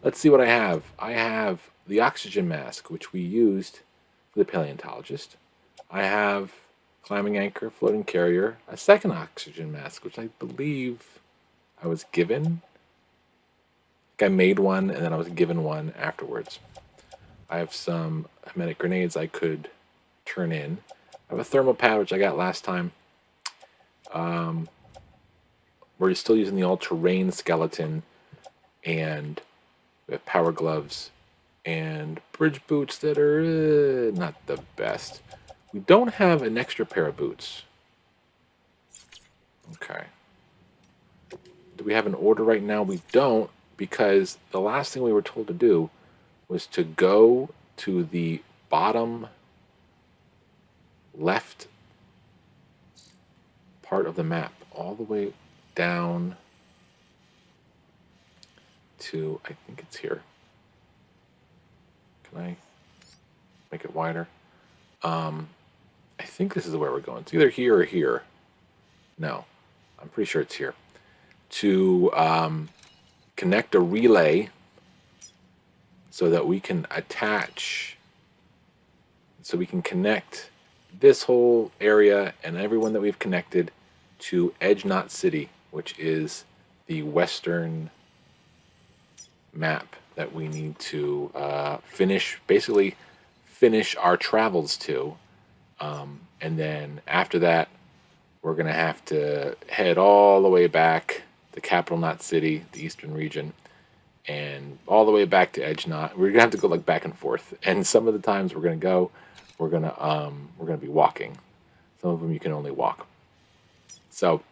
Let's see what I have. I have the oxygen mask, which we used for the paleontologist. I have climbing anchor, floating carrier, a second oxygen mask, which I believe I was given. I made one, and then I was given one afterwards. I have some hermetic grenades I could turn in. I have a thermal pad, which I got last time. We're still using the all-terrain skeleton, and we have power gloves and bridge boots that are not the best. We don't have an extra pair of boots. Okay. Do we have an order right now? We don't, because the last thing we were told to do was to go to the bottom left part of the map, all the way down to, I think it's here. Can I make it wider? I think this is where we're going. It's either here or here. No, I'm pretty sure it's here. To connect a relay so that we can attach, so we can connect this whole area and everyone that we've connected to Edge Knot City, which is the western map that we need to basically finish our travels to. And then after that, we're going to have to head all the way back to Capital Knot City, the eastern region, and all the way back to Edge Knot. We're going to have to go like back and forth. And some of the times we're going to be walking. Some of them you can only walk. So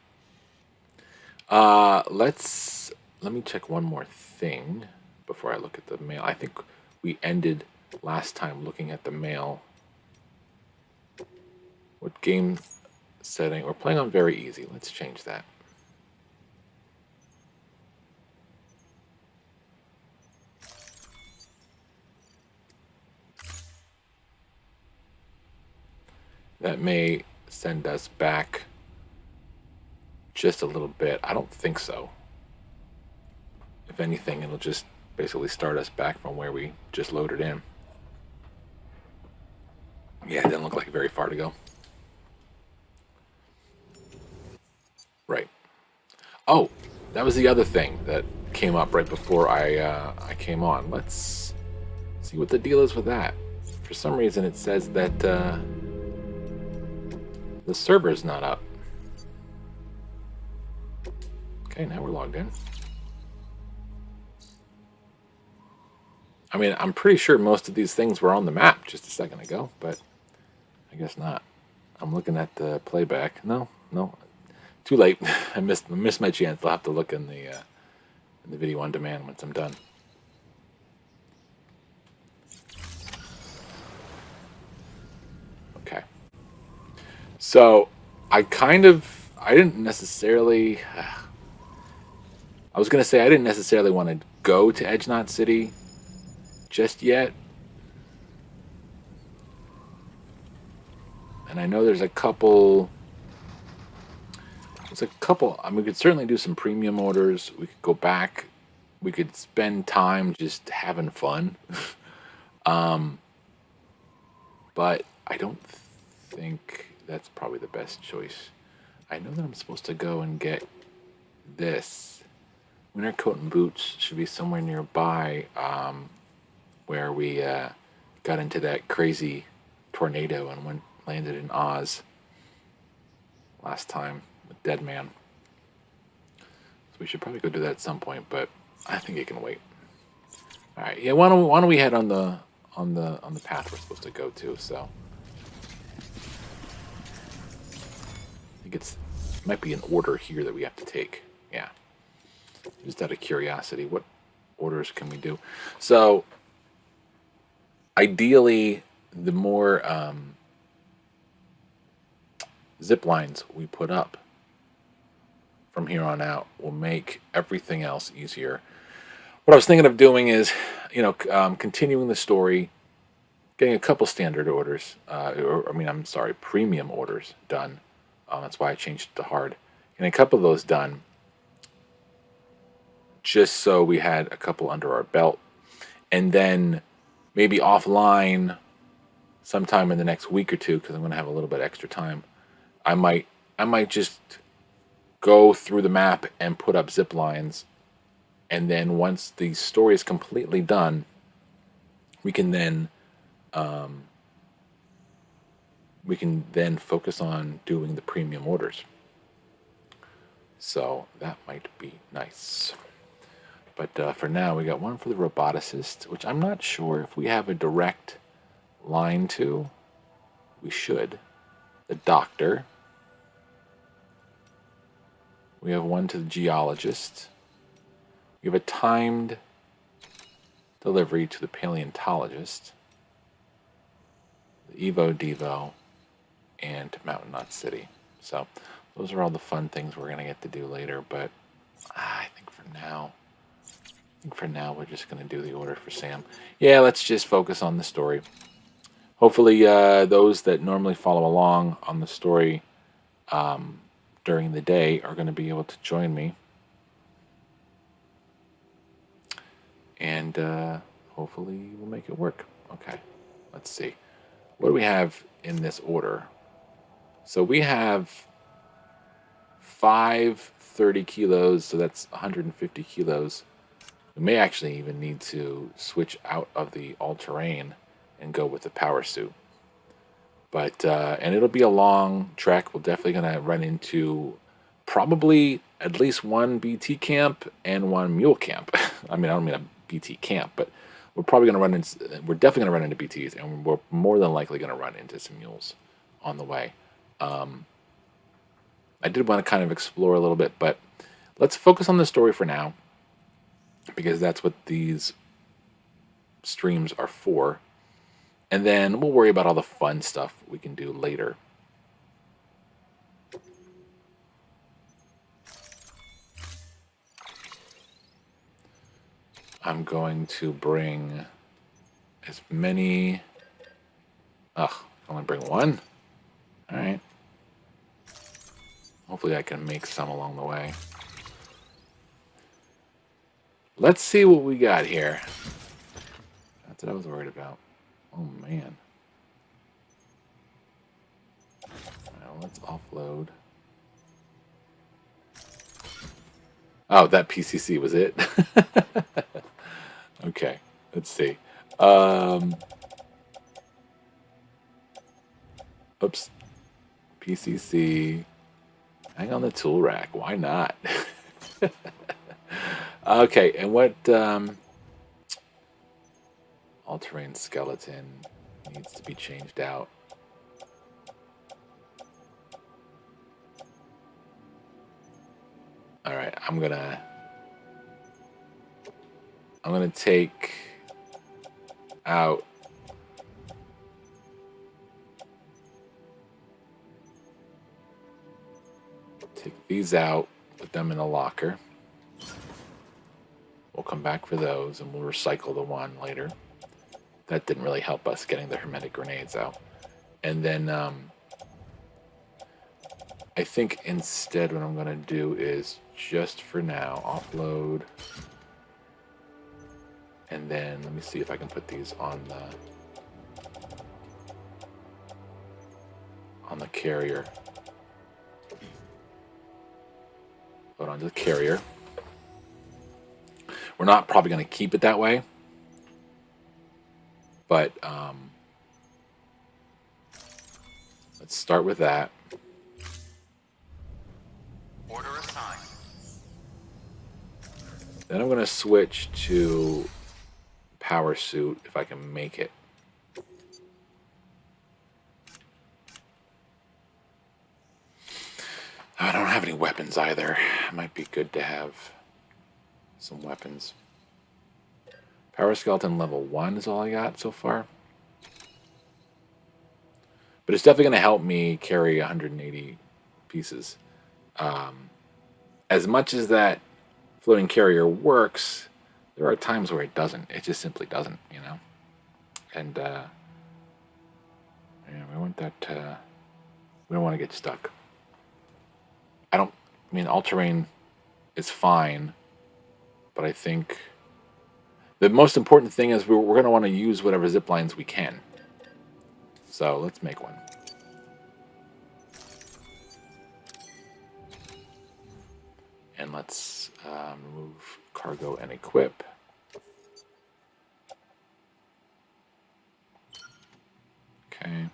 let me check one more thing before I look at the mail. I think we ended last time looking at the mail. What game setting? We're playing on very easy. Let's change that. That may send us back just a little bit. I don't think so. If anything, it'll just basically start us back from where we just loaded in. Yeah, it doesn't look like very far to go. Right. Oh, that was the other thing that came up right before I came on. Let's see what the deal is with that. For some reason, it says that the server's not up. Okay, now we're logged in. I mean, I'm pretty sure most of these things were on the map just a second ago, but I guess not. I'm looking at the playback. No, too late. I missed my chance. I'll have to look in the video on demand once I'm done. Okay. So I didn't necessarily. I was gonna say I didn't necessarily want to go to Edge Knot City just yet. And I know there's a couple. I mean, we could certainly do some premium orders. We could go back. We could spend time just having fun. But I don't think that's probably the best choice. I know that I'm supposed to go and get this. Winter coat and boots should be somewhere nearby where we got into that crazy tornado and landed in Oz last time with Dead Man. So we should probably go do that at some point, but I think it can wait. All right, yeah. Why don't we head on the path we're supposed to go to? So I think it might be an order here that we have to take. Yeah. Just out of curiosity, what orders can we do? So ideally, the more zip lines we put up from here on out will make everything else easier. What I was thinking of doing is, continuing the story, getting a couple standard orders, premium orders done. That's why I changed it to hard. Getting a couple of those done. just so we had a couple under our belt. And then maybe offline sometime in the next week or two, because I'm going to have a little bit extra time, I might just go through the map and put up zip lines, and then once the story is completely done, we can then focus on doing the premium orders. So that might be nice. But for now, we got one for the roboticist, which I'm not sure if we have a direct line to. We should. The doctor. We have one to the geologist. We have a timed delivery to the paleontologist, the Evo Devo, and to Mountain Knot City. So those are all the fun things we're going to get to do later. But I think for now we're just going to do the order for Sam. Yeah, let's just focus on the story. Hopefully those that normally follow along on the story during the day are going to be able to join me. And hopefully we'll make it work. Okay, let's see. What do we have in this order? So we have 5 30 kilos, so that's 150 kilos. We may actually even need to switch out of the all-terrain and go with the power suit. But and it'll be a long trek. We're definitely going to run into probably at least one BT camp and one mule camp. I mean, I don't mean a BT camp, but we're probably going to run into. We're definitely going to run into BTs, and we're more than likely going to run into some mules on the way. I did want to kind of explore a little bit, but let's focus on the story for now, because that's what these streams are for. And then we'll worry about all the fun stuff we can do later. I'm going to bring as many... Ugh, I only bring one? Alright. Hopefully I can make some along the way. Let's see what we got here. That's what I was worried about. Oh, man. Well, let's offload. Oh, that PCC was it? Okay, let's see. Oops. PCC. Hang on the tool rack. Why not? Okay, and what... all-terrain skeleton needs to be changed out. All right, I'm gonna take out these out, put them in a locker. We'll come back for those, and we'll recycle the one later. That didn't really help us getting the hermetic grenades out. And then I think instead what I'm going to do is just for now offload. And then let me see if I can put these on the carrier. Put onto the carrier. We're not probably going to keep it that way. But let's start with that. Order assigned. Then I'm going to switch to power suit if I can make it. I don't have any weapons either. It might be good to have some weapons. Power skeleton level 1 is all I got so far. But it's definitely going to help me carry 180 pieces. As much as that floating carrier works, there are times where it doesn't. It just simply doesn't, you know? And, yeah, we want that, we don't want to get stuck. I mean, all-terrain is fine, but I think the most important thing is we're going to want to use whatever zip lines we can. So let's make one. And let's remove cargo and equip. Okay.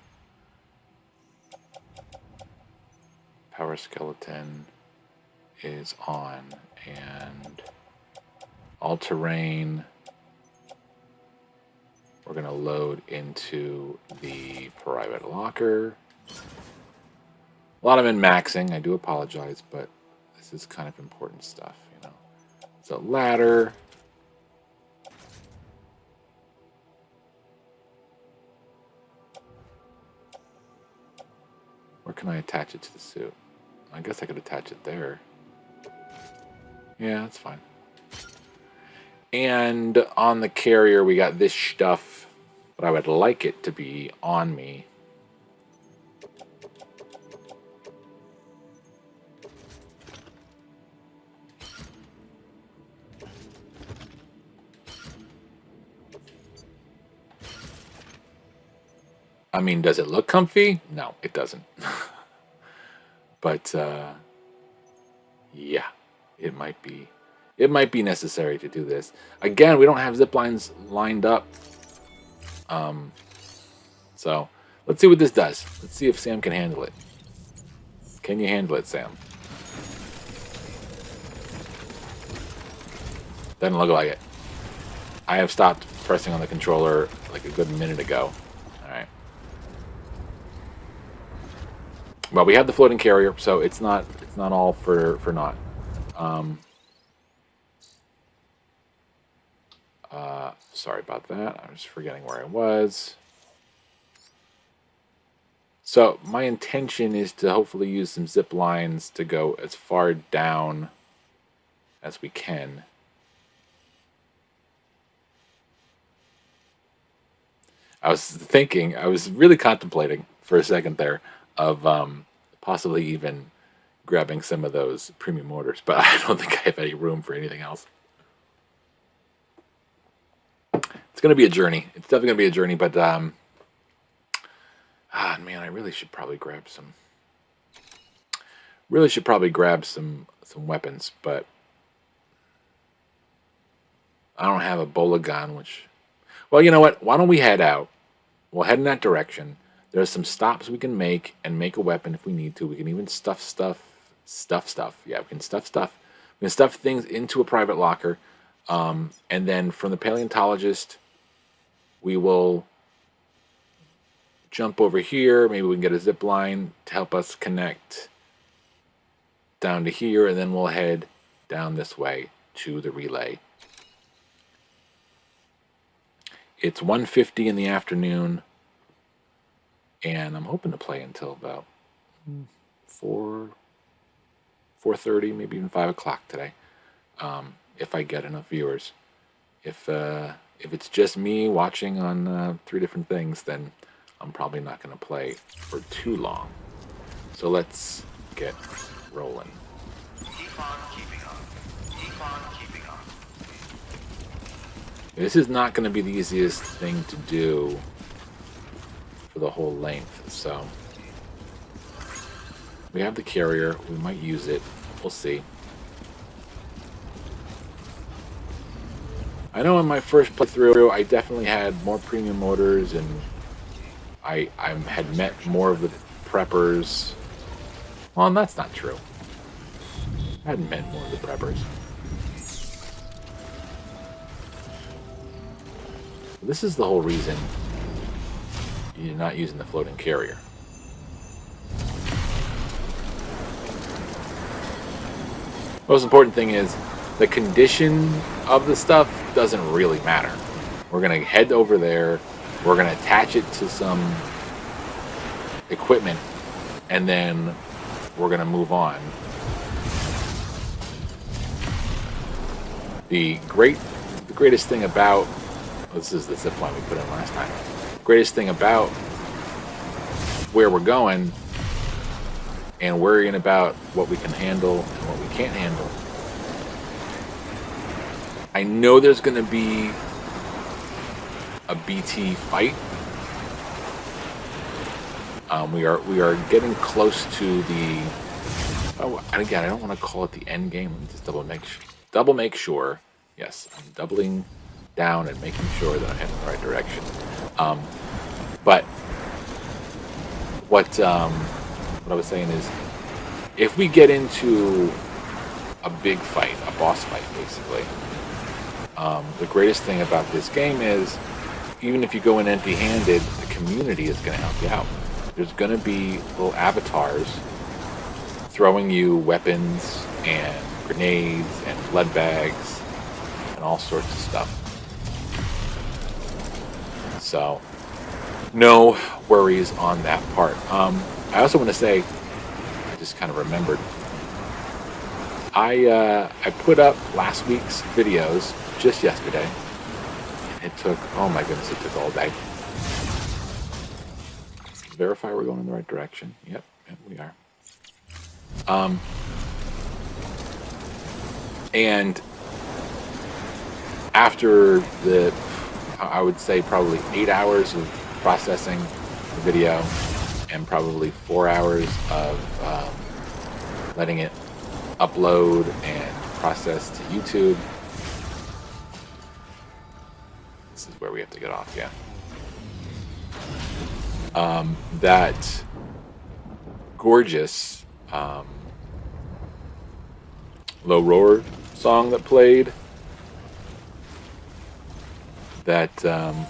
Power skeleton is on, and all terrain we're going to load into the private locker. A lot of min-maxing, I do apologize, but this is kind of important stuff, you know. So ladder. Where can I attach it to the suit? I guess I could attach it there. Yeah, that's fine. And on the carrier, we got this stuff, but I would like it to be on me. I mean, does it look comfy? No, it doesn't. But yeah, it might be necessary to do this. Again, we don't have zip lines lined up. So let's see what this does. Let's see if Sam can handle it. Can you handle it, Sam? Doesn't look like it. I have stopped pressing on the controller like a good minute ago. All right. Well, we have the floating carrier, so it's not all for naught. Sorry about that. I was forgetting where I was. So my intention is to hopefully use some zip lines to go as far down as we can. I was really contemplating for a second there of possibly even grabbing some of those premium orders, but I don't think I have any room for anything else. It's going to be a journey. It's definitely going to be a journey, but man, I really should probably grab some. Some weapons, but I don't have a bola gun, which. Well, you know what? Why don't we head out? We'll head in that direction. There's some stops we can make and make a weapon if we need to. We can even stuff stuff. Yeah, we can stuff stuff. We can stuff things into a private locker. And then from the paleontologist, we will jump over here. Maybe we can get a zip line to help us connect down to here. And then we'll head down this way to the relay. It's 1:50 in the afternoon, and I'm hoping to play until about 4:30, maybe even 5 o'clock today, if I get enough viewers. If it's just me watching on 3 different things, then I'm probably not going to play for too long. So let's get rolling. Keep on keeping up. Keep on keeping up. This is not going to be the easiest thing to do for the whole length, so we have the carrier. We might use it. We'll see. I know in my first playthrough, I definitely had more premium orders, and I had met more of the preppers. Well, and that's not true. I hadn't met more of the preppers. This is the whole reason you're not using the floating carrier. Most important thing is the condition of the stuff doesn't really matter. We're going to head over there. We're going to attach it to some equipment, and then we're going to move on. The greatest thing about this is the zip line we put in last time. Greatest thing about where we're going and worrying about what we can handle and what we can't handle I know there's going to be a BT fight. We are getting close to the. Oh, and again, I don't want to call it the end game. Let me just double make sure. Yes, I'm doubling down and making sure that I'm heading in the right direction. But what I was saying is, if we get into a big fight, a boss fight, basically, the greatest thing about this game is, even if you go in empty-handed, the community is going to help you out. There's going to be little avatars throwing you weapons and grenades and lead bags and all sorts of stuff. So, no worries on that part. I also want to say, I just kind of remembered, I put up last week's videos just yesterday. It took, oh my goodness, it took all day. Verify we're going in the right direction. Yep, we are. And after I would say probably 8 hours of processing the video and probably 4 hours of letting it upload and process to YouTube. This is where we have to get off, yeah. That gorgeous low roar song that played, that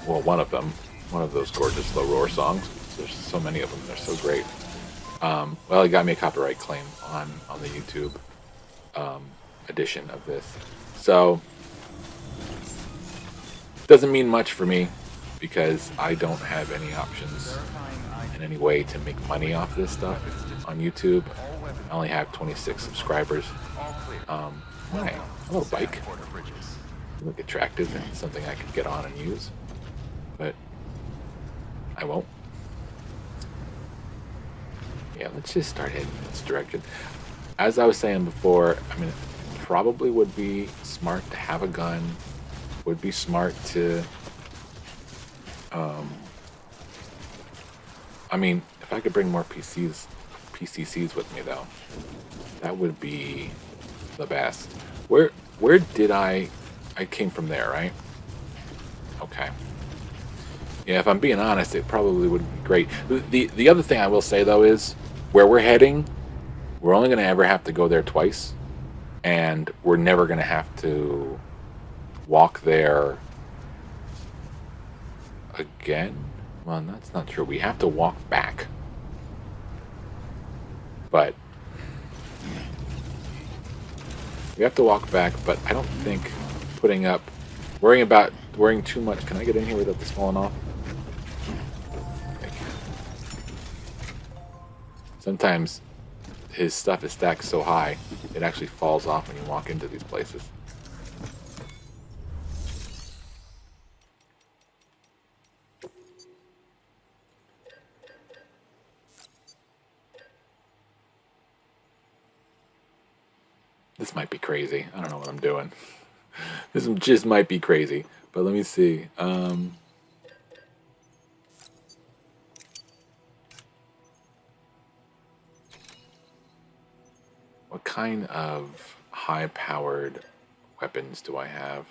one of those gorgeous low roar songs. There's so many of them, they're so great. Well, it got me a copyright claim on the YouTube edition of this, so doesn't mean much for me because I don't have any options in any way to make money off this stuff on YouTube. I only have 26 subscribers. Hi. Hello, bike. You look attractive and something I could get on and use, but I won't. Yeah, let's just start heading in this direction. As I was saying before, I mean, it probably would be smart to have a gun. Would be smart to, I mean, if I could bring more PCCs with me though, that would be the best. Where did I came from there, right? Okay. Yeah, if I'm being honest, it probably would be great. The other thing I will say though is, where we're heading, we're only going to ever have to go there twice, and we're never going to have to walk there again. Well, that's not true. We have to walk back, but we have to walk back. But I don't think worrying too much. Can I get in here without this falling off? Sometimes his stuff is stacked so high, it actually falls off when you walk into these places. This might be crazy. I don't know what I'm doing. This just might be crazy. But let me see. What kind of high-powered weapons do I have?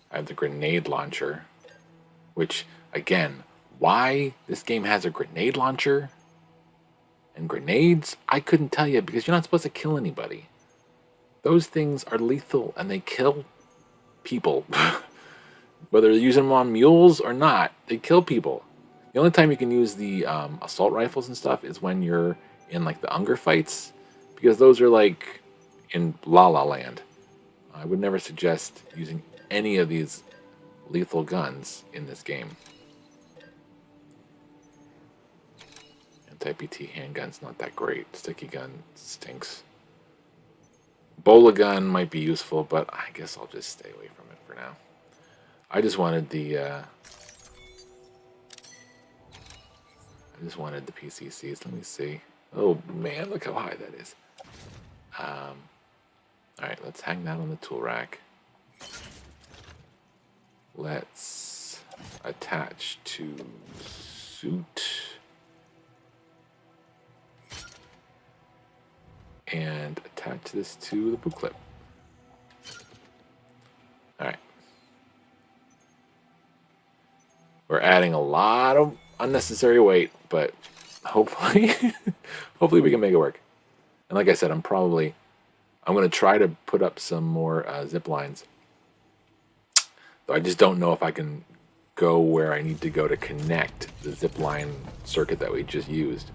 I have the grenade launcher, which, again, why this game has a grenade launcher and grenades, I couldn't tell you, because you're not supposed to kill anybody. Those things are lethal and they kill people. Whether they're using them on mules or not, they kill people. The only time you can use the assault rifles and stuff is when you're in like the Hunger fights, because those are like in La La Land. I would never suggest using any of these lethal guns in this game. Anti-BT handgun's not that great. Sticky gun stinks. Bola gun might be useful, but I guess I'll just stay away from it for now. I just wanted the PCCs. Let me see. Oh man, look how high that is. All right, let's hang that on the tool rack. Let's attach to suit. And attach this to the boot clip. Alright. We're adding a lot of unnecessary weight, but hopefully hopefully we can make it work. And like I said, I'm going to try to put up some more zip lines. Though I just don't know if I can go where I need to go to connect the zip line circuit that we just used.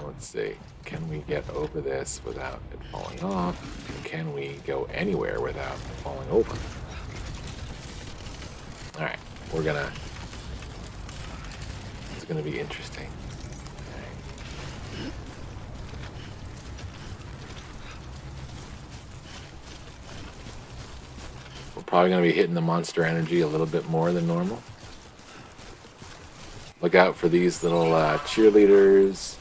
Let's see. Can we get over this without it falling off? Can we go anywhere without falling over? Alright, it's gonna be interesting. We're probably gonna be hitting the monster energy a little bit more than normal. Look out for these little cheerleaders.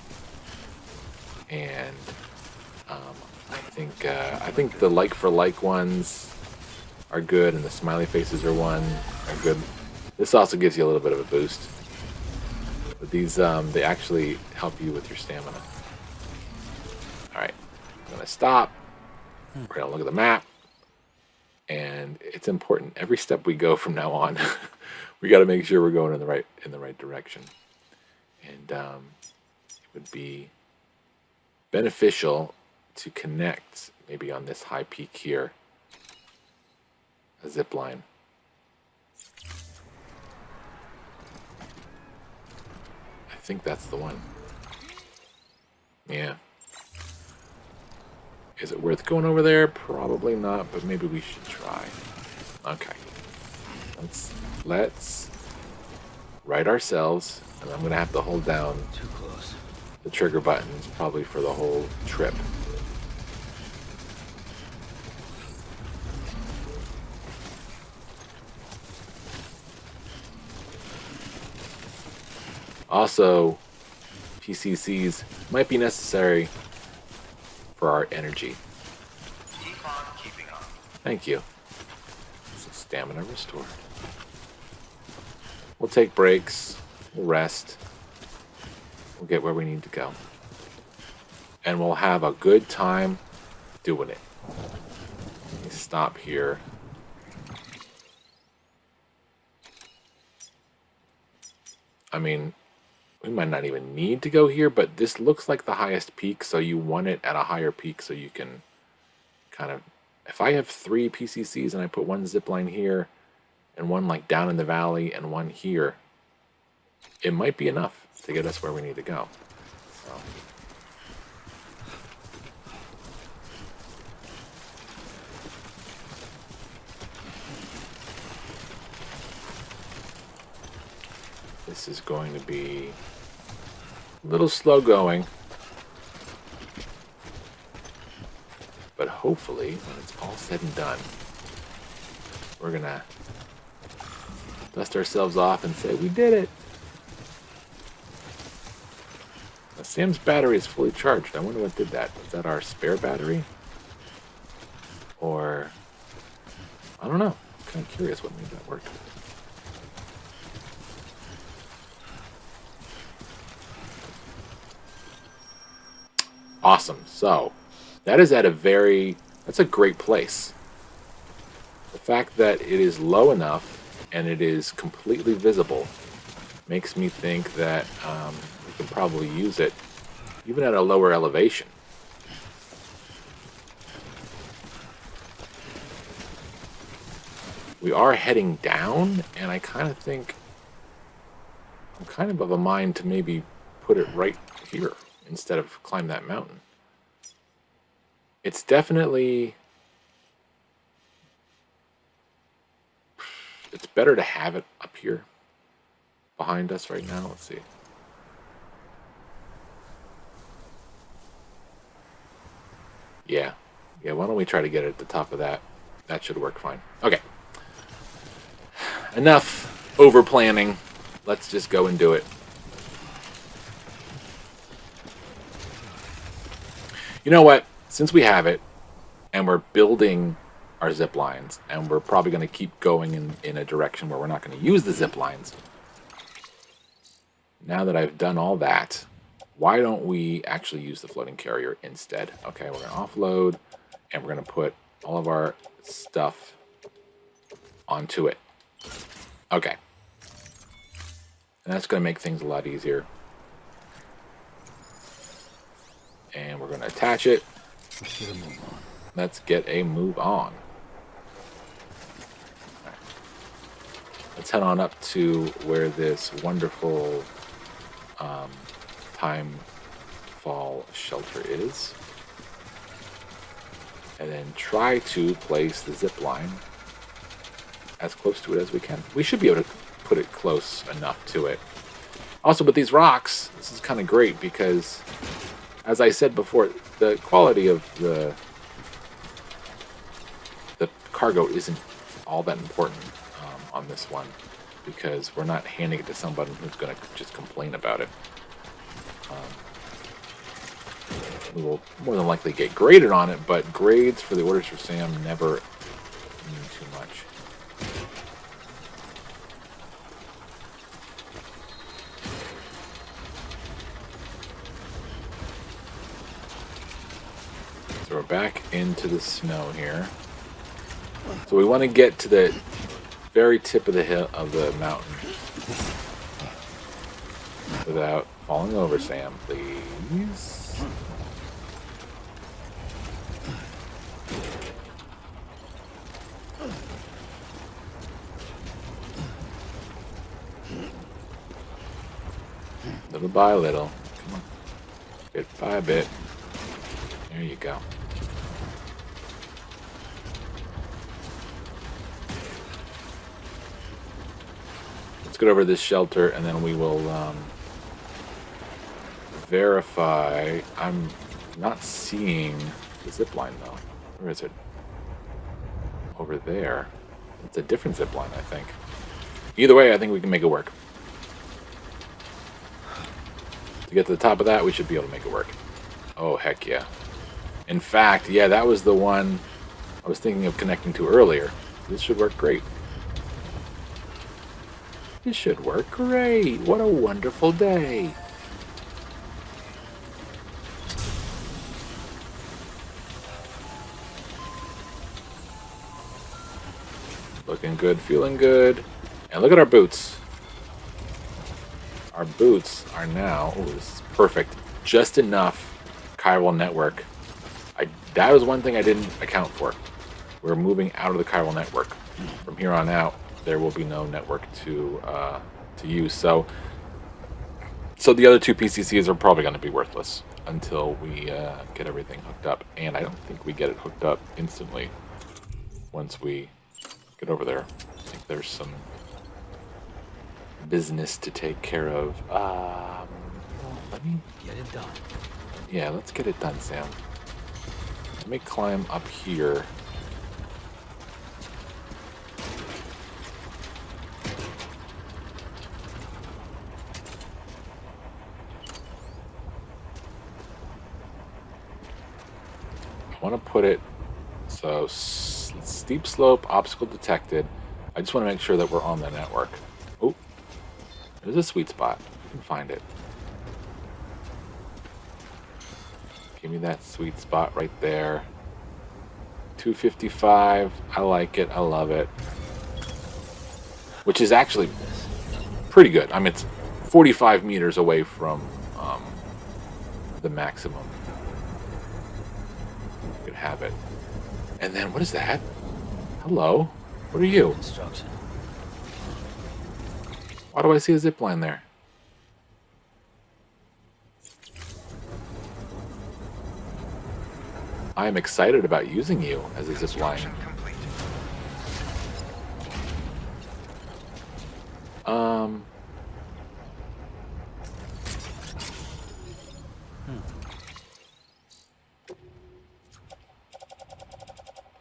And I think the like for like ones are good, and the smiley faces are good. This also gives you a little bit of a boost. But these they actually help you with your stamina. All right, I'm gonna stop. We're gonna look at the map, and it's important. Every step we go from now on, we got to make sure we're going in the right direction. And it would be beneficial to connect maybe on this high peak here a zip line. I think that's the one. Yeah. Is it worth going over there? Probably not, but maybe we should try. Okay. Let's right ourselves, and I'm gonna have to hold down Too close. the trigger buttons probably for the whole trip. Also, PCCs might be necessary for our energy. Defog keeping up. Thank you. So stamina restored. We'll take breaks. We'll rest. We'll get where we need to go. And we'll have a good time doing it. Let me stop here. I mean, we might not even need to go here, but this looks like the highest peak, so you want it at a higher peak so you can kind of... If I have 3 PCCs and I put one zipline here, and one like down in the valley, and one here, it might be enough to get us where we need to go. So. This is going to be a little slow going, but hopefully when it's all said and done, we're gonna dust ourselves off and say we did it. Now, Sam's battery is fully charged. I wonder what did that. Was that our spare battery? Or I don't know. I'm kind of curious what made that work. Awesome. So that is at that's a great place. The fact that it is low enough and it is completely visible makes me think that we can probably use it even at a lower elevation. We are heading down, and I kind of think I'm kind of a mind to maybe put it right here instead of climb that mountain. It's definitely... It's better to have it up here behind us right now. Let's see. Yeah, why don't we try to get it at the top of that? That should work fine. Okay. Enough over planning. Let's just go and do it. You know what? Since we have it, and we're building our zip lines, and we're probably going to keep going in a direction where we're not going to use the zip lines. Now that I've done all that, why don't we actually use the floating carrier instead? Okay, we're going to offload, and we're going to put all of our stuff onto it. Okay. And that's going to make things a lot easier. And we're going to attach it. Let's get a move on. Right. Let's head on up to where this wonderful time fall shelter is. And then try to place the zip line as close to it as we can. We should be able to put it close enough to it. Also, with these rocks, this is kind of great because, as I said before, the quality of the cargo isn't all that important on this one, because we're not handing it to somebody who's going to just complain about it. We will more than likely get graded on it, but grades for the orders for Sam never mean too much. So we're back into the snow here. So we want to get to the very tip of the hill of the mountain without falling over, Sam, please. Little by little. Come on. Bit by bit. There you go. Let's get over this shelter, and then we will verify. I'm not seeing the zip line, though. Where is it? Over there. It's a different zip line, I think. Either way, I think we can make it work. To get to the top of that, we should be able to make it work. Oh, heck yeah. In fact, yeah, that was the one I was thinking of connecting to earlier. This should work great. This should work great. What a wonderful day. Looking good, feeling good. And look at our boots. Our boots are now, oh, this is perfect. Just enough chiral network. That was one thing I didn't account for. We're moving out of the chiral network. From here on out, there will be no network to use. So the other two PCCs are probably going to be worthless until we get everything hooked up. And I don't think we get it hooked up instantly once we get over there. I think there's some business to take care of. Let me get it done. Yeah, let's get it done, Sam. Let me climb up here. I want to put it so steep slope, obstacle detected. I just want to make sure that we're on the network. Oh, there's a sweet spot. I can find it. Give me that sweet spot right there. 255. I like it. I love it. Which is actually pretty good. I mean, it's 45 meters away from the maximum. You could have it. And then, what is that? Hello? What are you? Construction. Why do I see a zip line there? I am excited about using you as a zip line. Construction complete.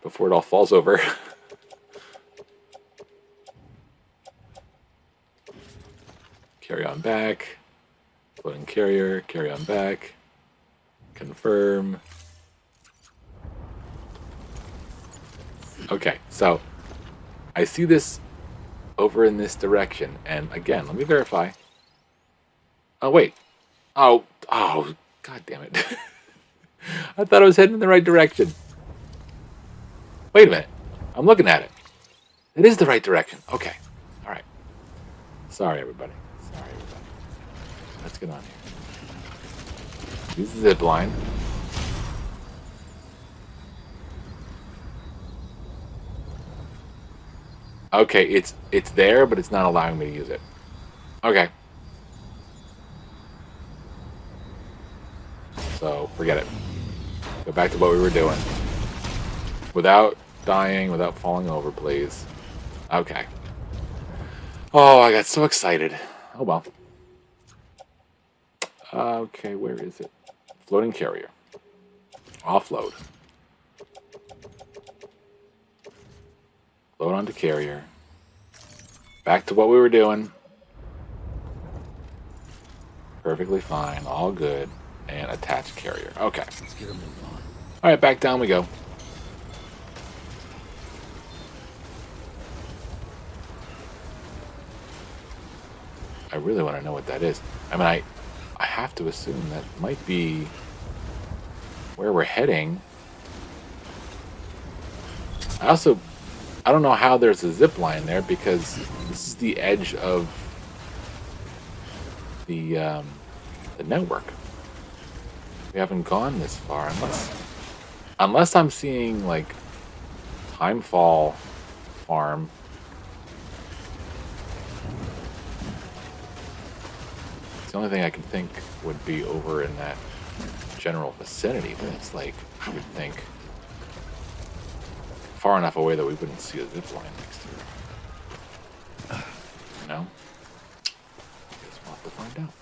Before it all falls over. Carry on back. Floating carrier, carry on back. Confirm. Okay, so I see this over in this direction, and again, let me verify. Oh wait. Oh, god damn it. I thought I was heading in the right direction. Wait a minute. I'm looking at it. It is the right direction. Okay. All right. Sorry, everybody. Sorry, everybody. Let's get on here. Use the zip line. Okay, it's there, but it's not allowing me to use it. Okay. So forget it. Go back to what we were doing. Without dying, without falling over, please. Okay. Oh, I got so excited. Oh well. Okay, where is it? Floating carrier. Offload. Load onto carrier. Back to what we were doing. Perfectly fine. All good. And attach carrier. Okay. Let's get a move on. Alright, back down we go. I really want to know what that is. I mean, I have to assume that might be where we're heading. I don't know how there's a zip line there because this is the edge of the network. We haven't gone this far unless I'm seeing like Timefall Farm. It's the only thing I can think would be over in that general vicinity, but it's like I would think far enough away that we wouldn't see a zip line next to it. You know? Guess we'll have to find out.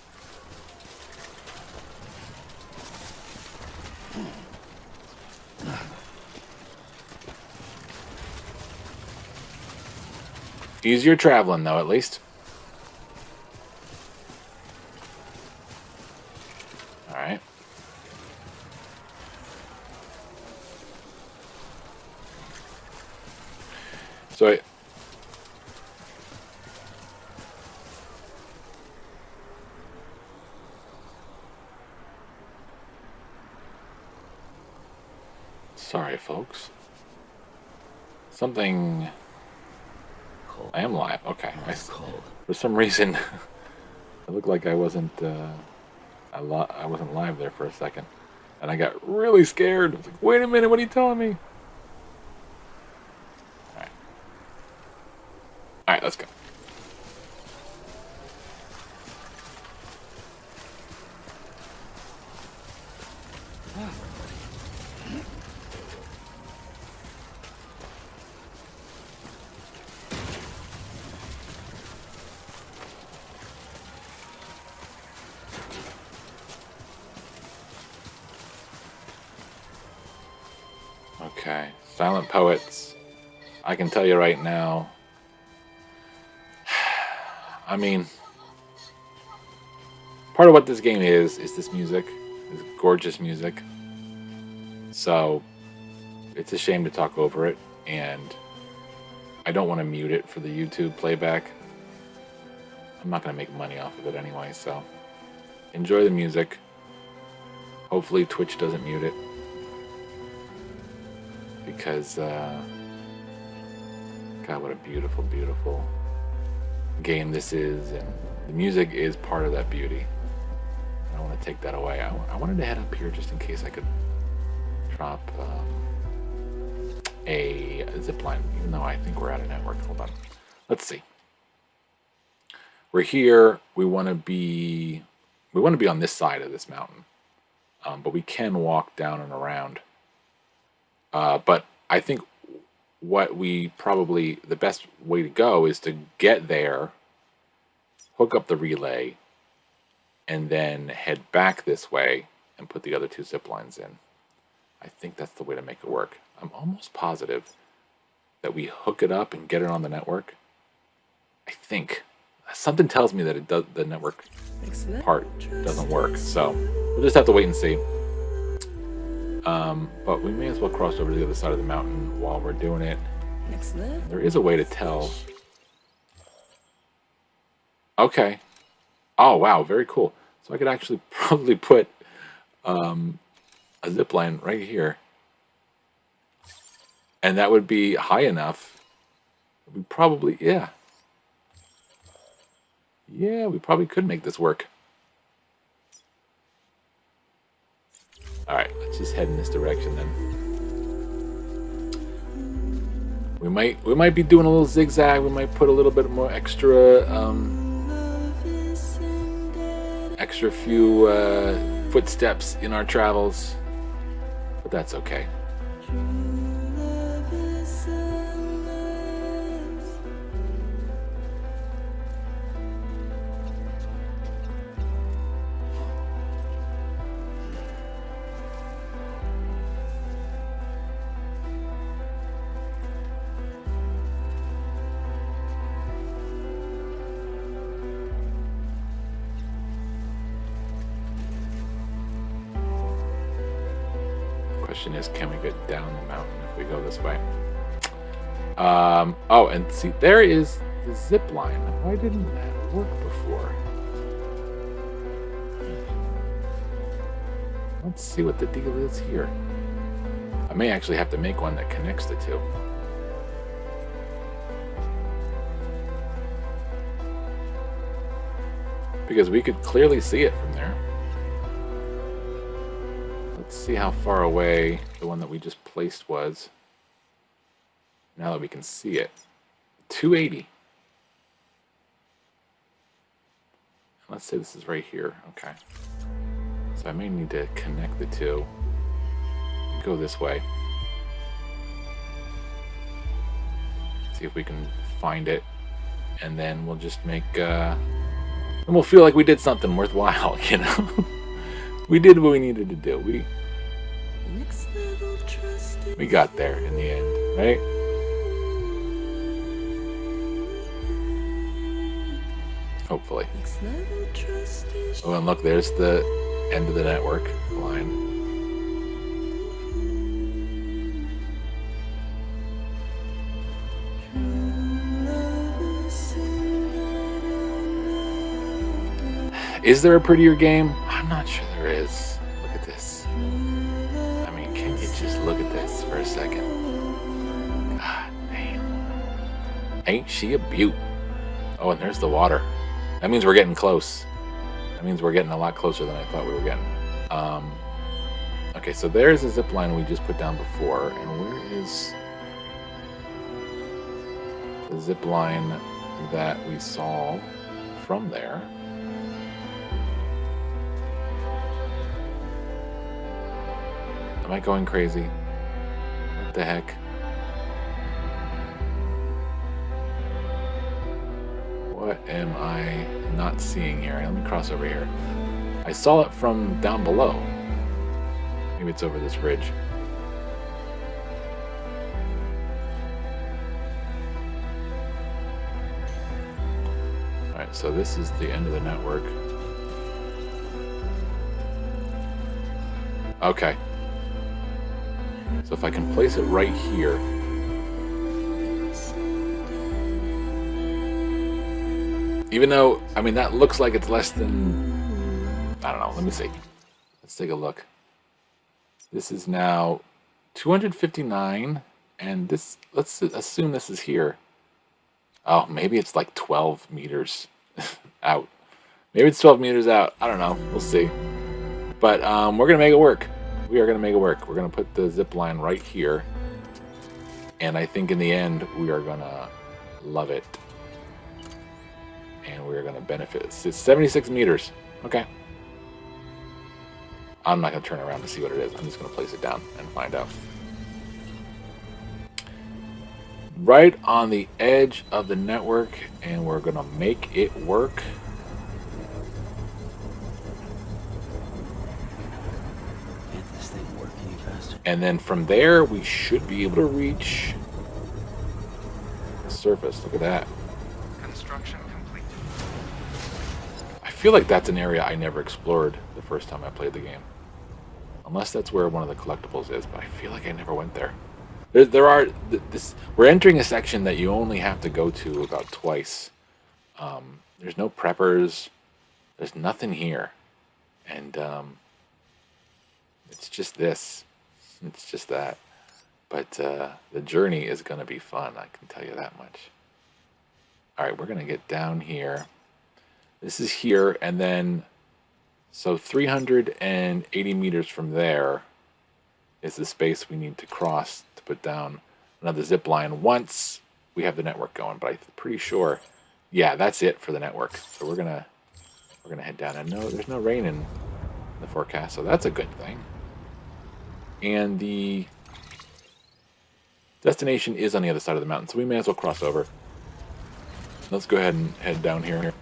Easier traveling, though, at least. Alright. So sorry, folks. Something... Cold. I am live. Okay. Cold. For some reason, it looked like I wasn't. I wasn't live there for a second, and I got really scared. I was like, "Wait a minute! What are you telling me?" All right, let's go. Okay, Silent Poets. I can tell you right now. I mean, part of what this game is this music, this gorgeous music. So, it's a shame to talk over it, and I don't want to mute it for the YouTube playback. I'm not going to make money off of it anyway, so enjoy the music. Hopefully Twitch doesn't mute it. Because, God, what a beautiful, beautiful game this is, and the music is part of that beauty. I don't want to take that away. I wanted to head up here just in case I could drop a zip line, even though I think we're out of network. Hold on. Let's see. We're here. We want to be on this side of this mountain, but we can walk down and around. But I think the best way to go is to get there, hook up the relay, and then head back this way and put the other two zip lines in. I think that's the way to make it work. I'm almost positive that we hook it up and get it on the network. I think. Something tells me that the network part doesn't work. So we'll just have to wait and see. But we may as well cross over to the other side of the mountain while we're doing it. Next level. There is a way to tell. Okay. Oh, wow. Very cool. So I could actually probably put a zip line right here. And that would be high enough. We probably, yeah. Yeah, we probably could make this work. All right, let's just head in this direction then. We might be doing a little zigzag. We might put a little bit more extra few footsteps in our travels, but that's okay. Question is, can we get down the mountain if we go this way? Oh, and see, there is the zip line. Why didn't that work before? Let's see what the deal is here. I may actually have to make one that connects the two. Because we could clearly see it from there. Let's see how far away the one that we just placed was. Now that we can see it. 280. Let's say this is right here. Okay. So I may need to connect the two. Go this way. See if we can find it. And then we'll just make... and we'll feel like we did something worthwhile, you know? We did what we needed to do. We got there in the end, right? Hopefully. Oh, and look, there's the end of the network line. Is there a prettier game? I'm not sure there is. Look at this. I mean, can you just look at this for a second? God damn. Ain't she a beaut? Oh, and there's the water. That means we're getting close. That means we're getting a lot closer than I thought we were getting. Okay, so there's a zip line we just put down before. And where is the zip line that we saw from there? Am I going crazy? What the heck? What am I not seeing here? Let me cross over here. I saw it from down below. Maybe it's over this ridge. Alright, so this is the end of the network. Okay. So if I can place it right here. Even though, I mean, that looks like it's less than, I don't know, let me see. Let's take a look. This is now 259, and this, let's assume this is here. Oh, maybe it's like 12 meters out. Maybe it's 12 meters out. I don't know. We'll see. But we're going to make it work. We are going to make it work. We're going to put the zip line right here. And I think in the end, we are going to love it. And we're going to benefit. It's 76 meters. Okay. I'm not going to turn around to see what it is. I'm just going to place it down and find out. Right on the edge of the network. And we're going to make it work. And then from there, we should be able to reach the surface. Look at that. Construction complete. I feel like that's an area I never explored the first time I played the game. Unless that's where one of the collectibles is, but I feel like I never went there. There are this. We're entering a section that you only have to go to about twice. There's no preppers. There's nothing here, and it's just this. It's just that. But the journey is going to be fun. I can tell you that much. All right, we're going to get down here. This is here, and then so 380 meters from there is the space we need to cross to put down another zip line once we have the network going. But I'm pretty sure, yeah, that's it for the network. So we're gonna head down. And no, there's no rain in the forecast, so that's a good thing. And the destination is on the other side of the mountain, so we may as well cross over. Let's go ahead and head down here.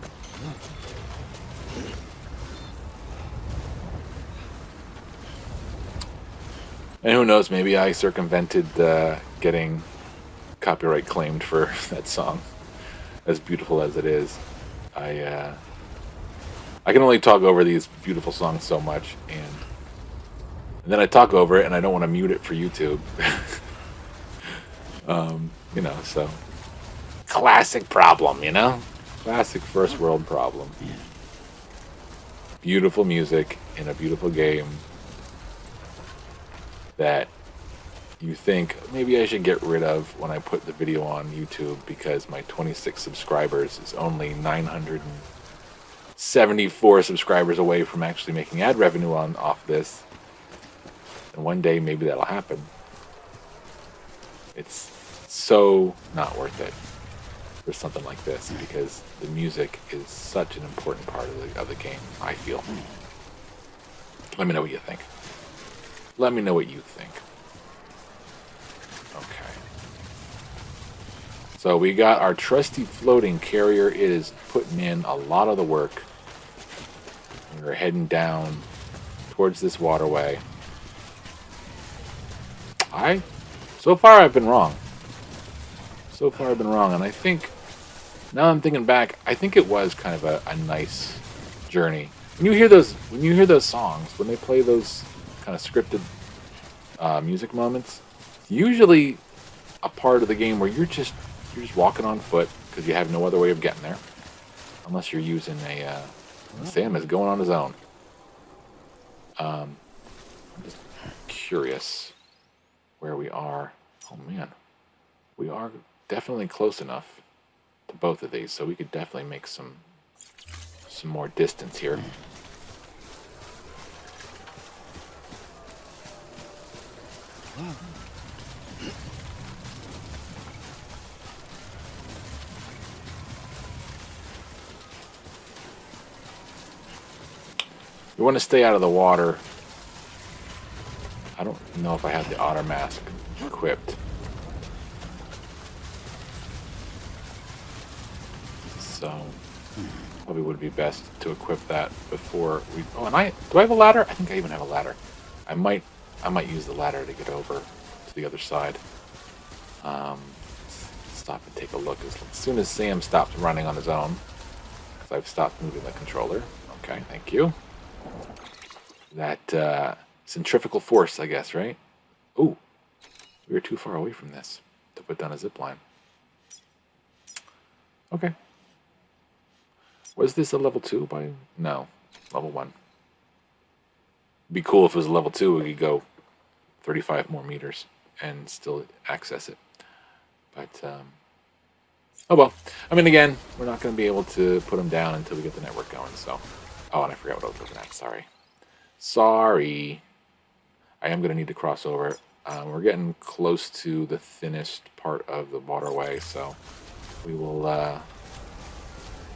And who knows, maybe I circumvented getting copyright claimed for that song, as beautiful as it is. I can only talk over these beautiful songs so much, and then I talk over it, and I don't want to mute it for YouTube. You know, so classic problem, you know, classic first world problem. Yeah. Beautiful music in a beautiful game that you think maybe I should get rid of when I put the video on YouTube because my 26 subscribers is only 974 subscribers away from actually making ad revenue off this. And one day maybe that'll happen. It's so not worth it for something like this because the music is such an important part of the game, I feel. Let me know what you think. Let me know what you think. Okay. So we got our trusty floating carrier. It is putting in a lot of the work. We're heading down towards this waterway. So far I've been wrong. So far I've been wrong, and I think, now I'm thinking back, I think it was kind of a nice journey. When you hear those songs, when they play those kind of scripted music moments, usually a part of the game where you're just walking on foot because you have no other way of getting there, unless you're using Sam is going on his own. I'm just curious where we are. Oh man, we are definitely close enough to both of these, so we could definitely make some more distance here. You want to stay out of the water. I don't know if I have the otter mask equipped. So probably would be best to equip that before we. Oh, and do I have a ladder? I think I even have a ladder. I might use the ladder to get over to the other side. Stop and take a look as soon as Sam stops running on his own, because I've stopped moving the controller. Okay, thank you. That centrifugal force, I guess, right? Ooh, we were too far away from this to put down a zip line. Okay. Was this a level 2 by? No, level 1. Be cool if it was a level 2, we could go 35 more meters and still access it. But, oh well. I mean, again, we're not going to be able to put them down until we get the network going, so. Oh, and I forgot what I was looking at. Sorry. I am going to need to cross over. We're getting close to the thinnest part of the waterway, so we will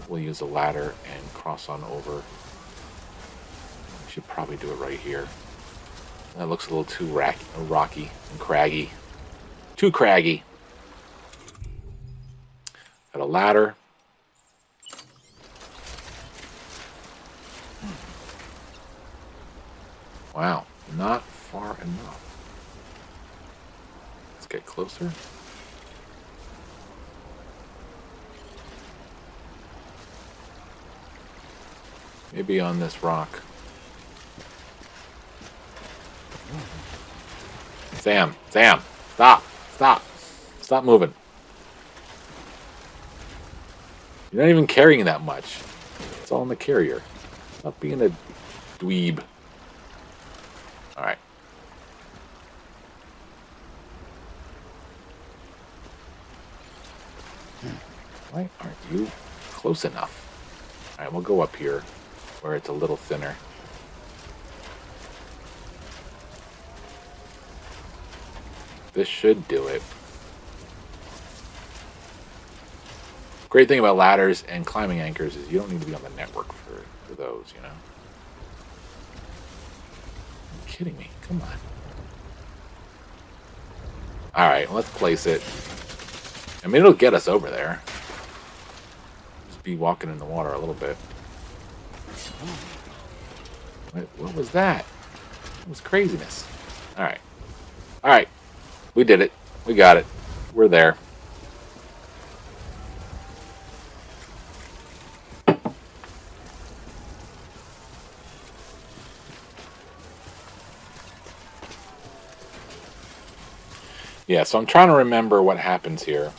we'll use a ladder and cross on over. We should probably do it right here. That looks a little too rocky and craggy. Too craggy. Got a ladder. Wow, not far enough. Let's get closer. Maybe on this rock. Sam, stop. Stop. Stop moving. You're not even carrying that much. It's all in the carrier. Stop being a dweeb. Alright. Why aren't you close enough? Alright, we'll go up here where it's a little thinner. This should do it. Great thing about ladders and climbing anchors is you don't need to be on the network for those, you know? Are you kidding me? Come on. Alright, let's place it. I mean, it'll get us over there. Just be walking in the water a little bit. What was that? It was craziness. Alright. Alright. We did it. We got it. We're there. Yeah, so I'm trying to remember what happens here.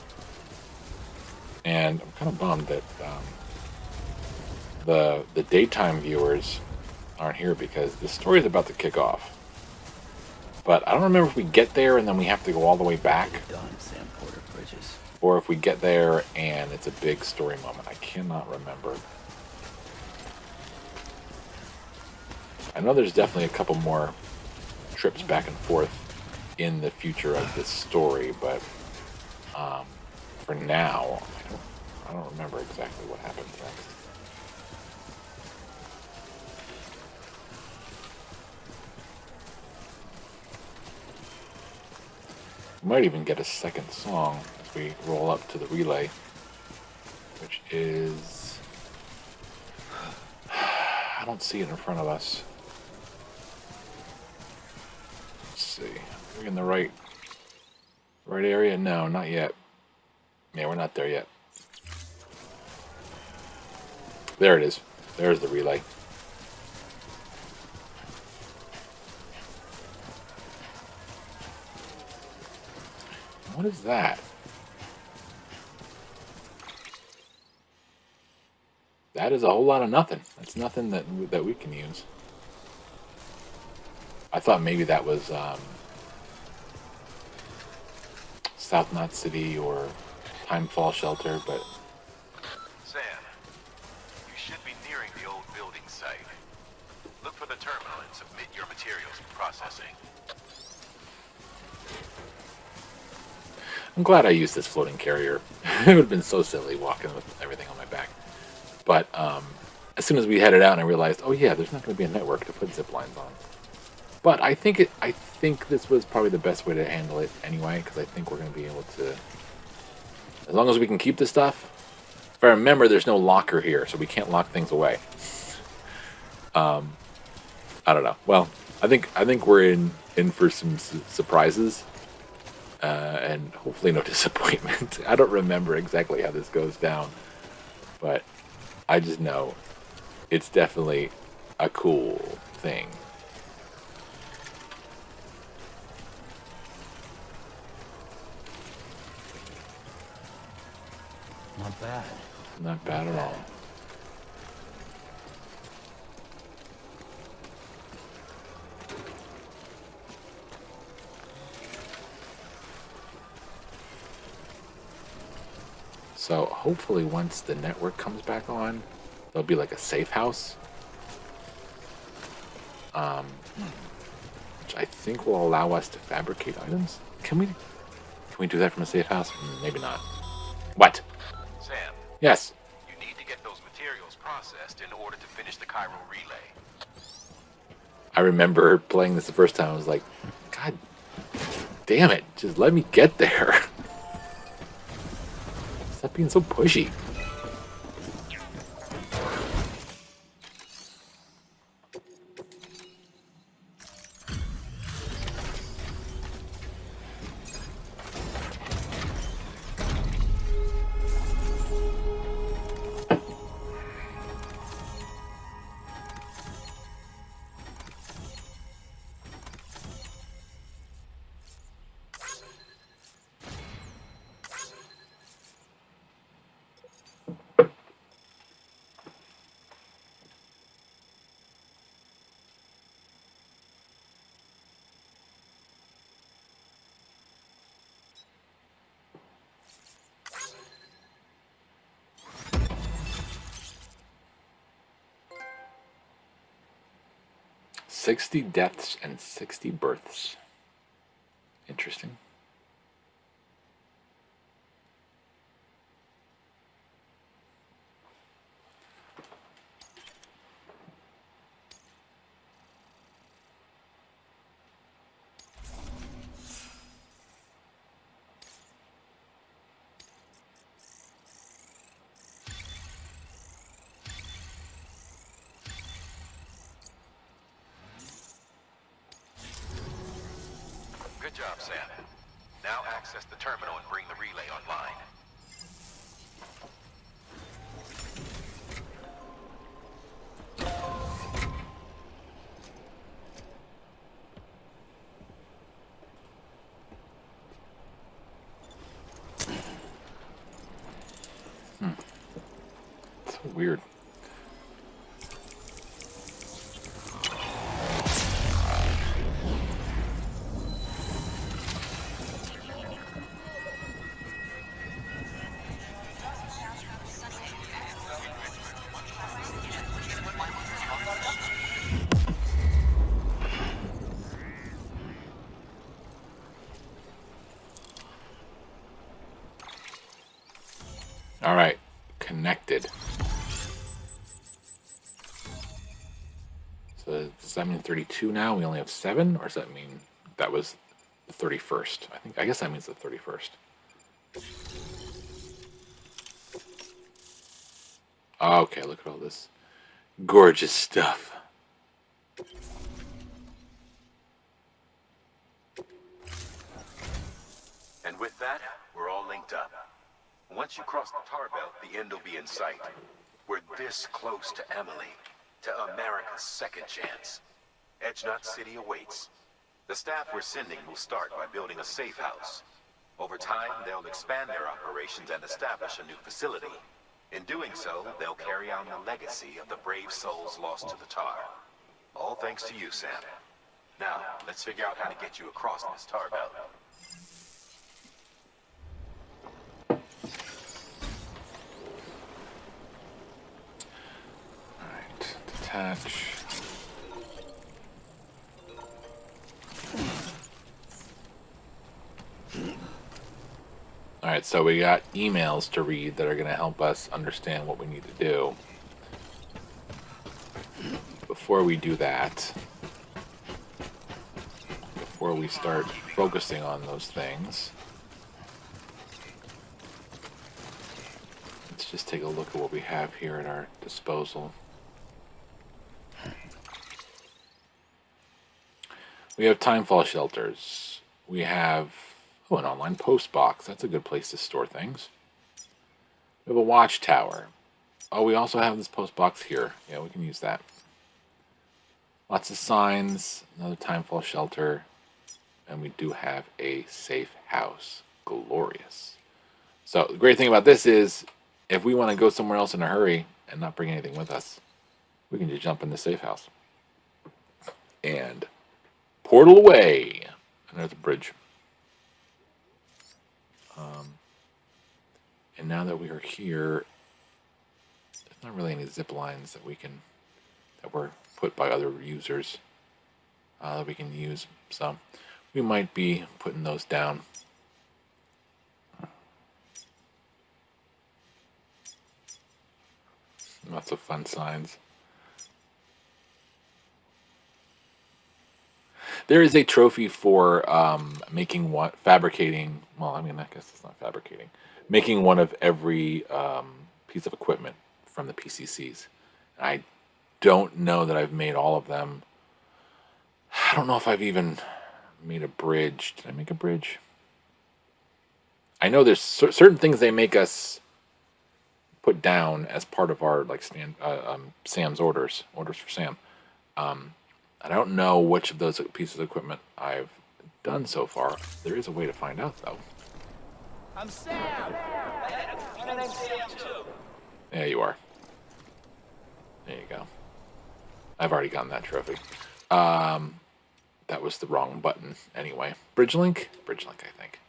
And I'm kind of bummed that the daytime viewers aren't here because the story is about to kick off. But I don't remember if we get there and then we have to go all the way back. Done, Sam Porter Bridges. Or if we get there and it's a big story moment. I cannot remember. I know there's definitely a couple more trips back and forth in the future of this story, but for now, I don't remember exactly what happens next. We might even get a second song as we roll up to the relay, which is... I don't see it in front of us. Let's see. Are we in the right area? No, not yet. Yeah, we're not there yet. There it is. There's the relay. What is that? That is a whole lot of nothing. That's nothing that we can use. I thought maybe that was South Knot City or Timefall Shelter, but... Sam, you should be nearing the old building site. Look for the terminal and submit your materials for processing. I'm glad I used this floating carrier. It would have been so silly walking with everything on my back. But as soon as we headed out, I realized, oh yeah, there's not going to be a network to put zip lines on. But I think this was probably the best way to handle it anyway, because I think we're going to be able to, as long as we can keep the stuff. If I remember, there's no locker here, so we can't lock things away. I don't know. Well, I think we're in for some surprises. And hopefully no disappointment. I don't remember exactly how this goes down, but I just know it's definitely a cool thing. Not bad. Not bad at all. So hopefully once the network comes back on, there'll be like a safe house. Which I think will allow us to fabricate items. Can we do that from a safe house? Maybe not. What? Sam, Yes. you need to get those materials processed in order to finish the Cairo relay. I remember playing this the first time. I was like, God damn it. Just let me get there. Stop being so pushy. 60 deaths and 60 births. Interesting. Good job, Sam. Now access the terminal and bring the relay online. So weird. All right, connected. So does that mean 32 now? We only have 7, or does that mean that was the 31st? I guess that means the 31st. Okay, look at all this gorgeous stuff. And with that, we're all linked up. Once you cross the tar belt, the end will be in sight. We're this close to Emily, to America's second chance. Edgenut City awaits. The staff we're sending will start by building a safe house. Over time, they'll expand their operations and establish a new facility. In doing so, they'll carry on the legacy of the brave souls lost to the tar. All thanks to you, Sam. Now, let's figure out how to get you across this tar belt. Alright, detach. Alright, so we got emails to read that are going to help us understand what we need to do. Before we do that, before we start focusing on those things, let's just take a look at what we have here at our disposal. We have timefall shelters. We have an online post box. That's a good place to store things. We have a watchtower. Oh, we also have this post box here. Yeah, we can use that. Lots of signs. Another timefall shelter. And we do have a safe house. Glorious. So the great thing about this is if we want to go somewhere else in a hurry and not bring anything with us, we can just jump in the safe house. And portal away. And there's a bridge. And now that we are here, there's not really any zip lines that were put by other users that we can use. So we might be putting those down. Lots of fun signs. There is a trophy for fabricating. Well, I mean, I guess it's not fabricating. Making one of every piece of equipment from the PCCs. I don't know that I've made all of them. I don't know if I've even made a bridge. Did I make a bridge? I know there's certain things they make us put down as part of our Sam's orders for Sam. I don't know which of those pieces of equipment I've done so far. There is a way to find out, though. I'm Sam! My name's Sam, too. There you are. There you go. I've already gotten that trophy. That was the wrong button anyway. Bridge link? Bridge link, I think.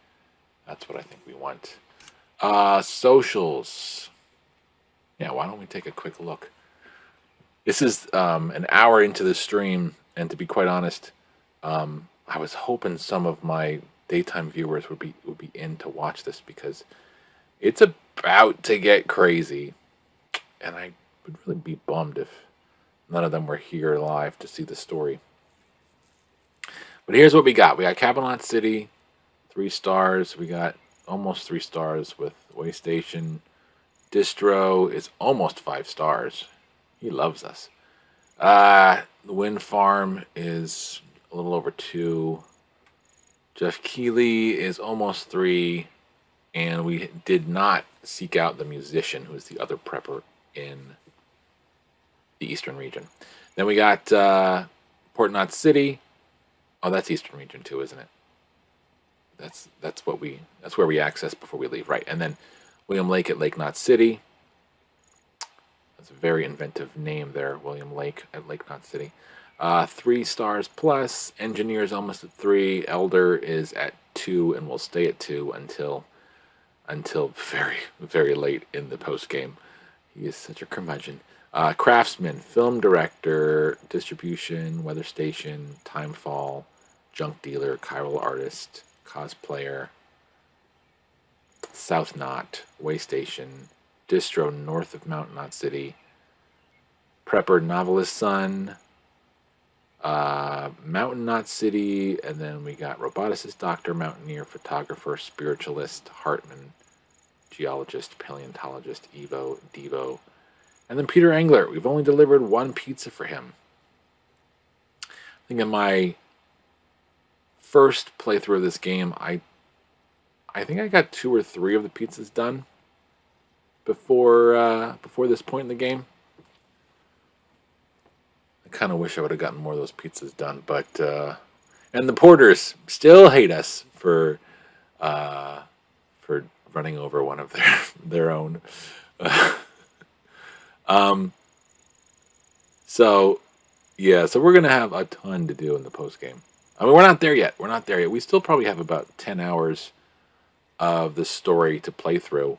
That's what I think we want. Socials. Yeah, why don't we take a quick look? This is an hour into the stream, And to be quite honest, I was hoping some of my daytime viewers would be in to watch this because it's about to get crazy, and I would really be bummed if none of them were here live to see the story. But here's what we got. We got Camelot City, 3 stars. We got almost 3 stars with Way Station. Distro is almost 5 stars. He loves us. The Wind Farm is a little over 2. Jeff Keighley is almost 3. And we did not seek out the musician, who is the other prepper in the Eastern region. Then we got Port Knot City. Oh, that's Eastern region too, isn't it? That's where we access before we leave, right? And then William Lake at Lake Knot City. That's a very inventive name there, William Lake at Lake Knot City. 3 stars plus. Engineer is almost at 3. Elder is at 2, and will stay at 2 until very, very late in the post game. He is such a curmudgeon. Craftsman, film director, distribution, weather station, timefall, junk dealer, chiral artist, cosplayer, South Knot, way station, distro north of Mount Knot City, prepper, novelist son, Mountain Knot City, and then we got roboticist, doctor, mountaineer, photographer, spiritualist, Hartman, geologist, paleontologist, Evo, Devo, and then Peter Engler. We've only delivered 1 pizza for him. I think in my first playthrough of this game, I think I got 2 or 3 of the pizzas done before this point in the game. I kind of wish I would have gotten more of those pizzas done, but and the porters still hate us for running over one of their own. So we're gonna have a ton to do in the post game. I mean, we're not there yet. We still probably have about 10 hours of the story to play through,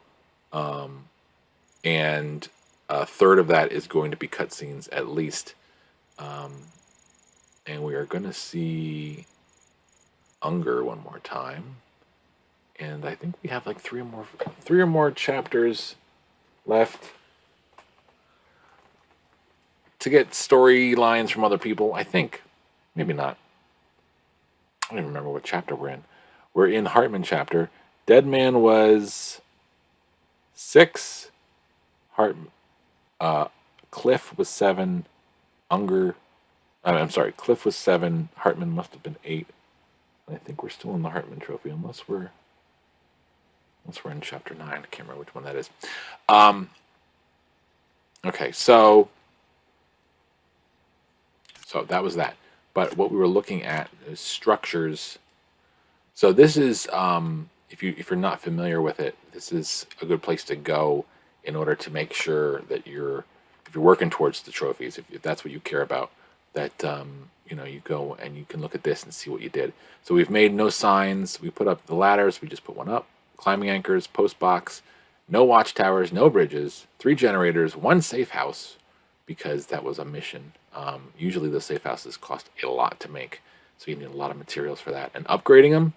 and a third of that is going to be cutscenes at least. And we are going to see Unger one more time, and I think we have like 3 or more chapters left to get storylines from other people. I think, maybe not. I don't even remember what chapter we're in. We're in Hartman chapter. Dead Man was 6. Cliff was 7. Cliff was 7. Hartman must have been 8. I think we're still in the Hartman trophy, unless we're in chapter 9. I can't remember which one that is. Okay, so that was that. But what we were looking at is structures. So this is, if you're not familiar with it, this is a good place to go in order to make sure that if you're working towards the trophies, if that's what you care about, that you go and you can look at this and see what you did. So we've made no signs. We put up the ladders. We just put one up. Climbing anchors, post box, no watchtowers, no bridges, 3 generators, 1 safe house, because that was a mission. Usually the safe houses cost a lot to make, so you need a lot of materials for that. And upgrading them,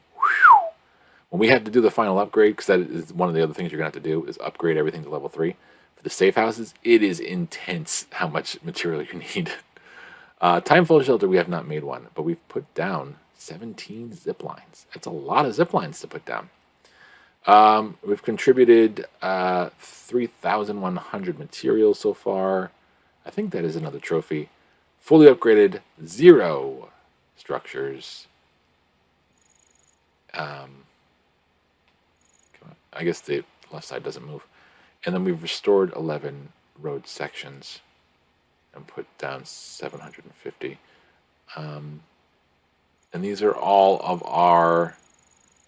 when we have to do the final upgrade, because that is one of the other things you're going to have to do, is upgrade everything to level 3. For the safe houses, it is intense how much material you need. Timefall shelter, we have not made one, but we've put down 17 zip lines. That's a lot of zip lines to put down. We've contributed 3,100 materials so far. I think that is another trophy. Fully upgraded, 0 structures. I guess the left side doesn't move. And then we've restored 11 road sections and put down 750. And these are all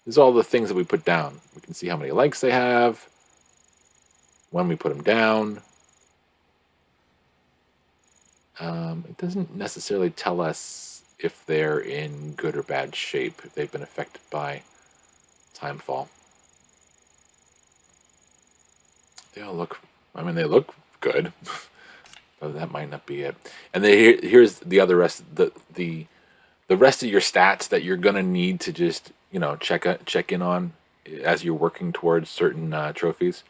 the things that we put down. We can see how many likes they have, when we put them down. It doesn't necessarily tell us if they're in good or bad shape, if they've been affected by timefall. They look good. So that might not be it. And then here's the other rest, the rest of your stats that you're gonna need to just check in on as you're working towards certain trophies.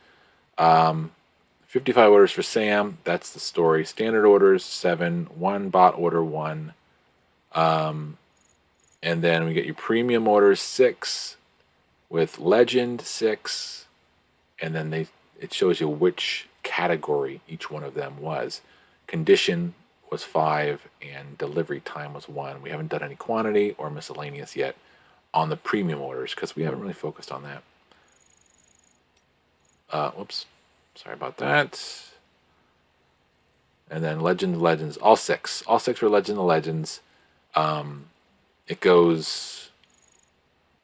55 orders for Sam. That's the story. Standard orders 7. One bot order 1. And then we get your premium orders 6 with legend 6, and then it shows you which category each one of them was. Condition was 5 and delivery time was 1. We haven't done any quantity or miscellaneous yet on the premium orders because we haven't really focused on that. Whoops, sorry about that. And then Legends, all 6 were Legend of Legends. It goes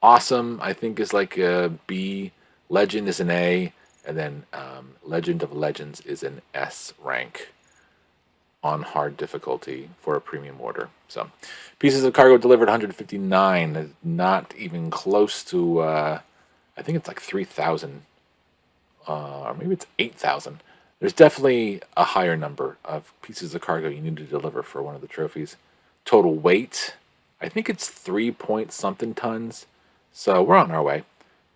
awesome, I think, is like a B. Legend is an A, and then Legend of Legends is an S rank on hard difficulty for a premium order. So, pieces of cargo delivered 159, not even close to. I think it's like 3,000, or maybe it's 8,000. There's definitely a higher number of pieces of cargo you need to deliver for one of the trophies. Total weight, I think it's 3 point something tons. So we're on our way.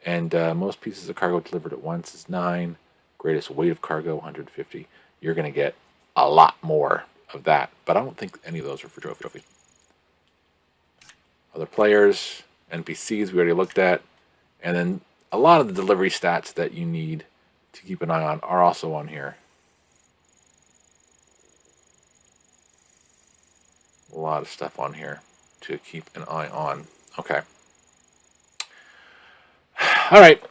And most pieces of cargo delivered at once is 9. Greatest weight of cargo, 150. You're going to get a lot more of that. But I don't think any of those are for trophy. Other players, NPCs we already looked at. And then a lot of the delivery stats that you need to keep an eye on are also on here. A lot of stuff on here to keep an eye on. Okay. All right.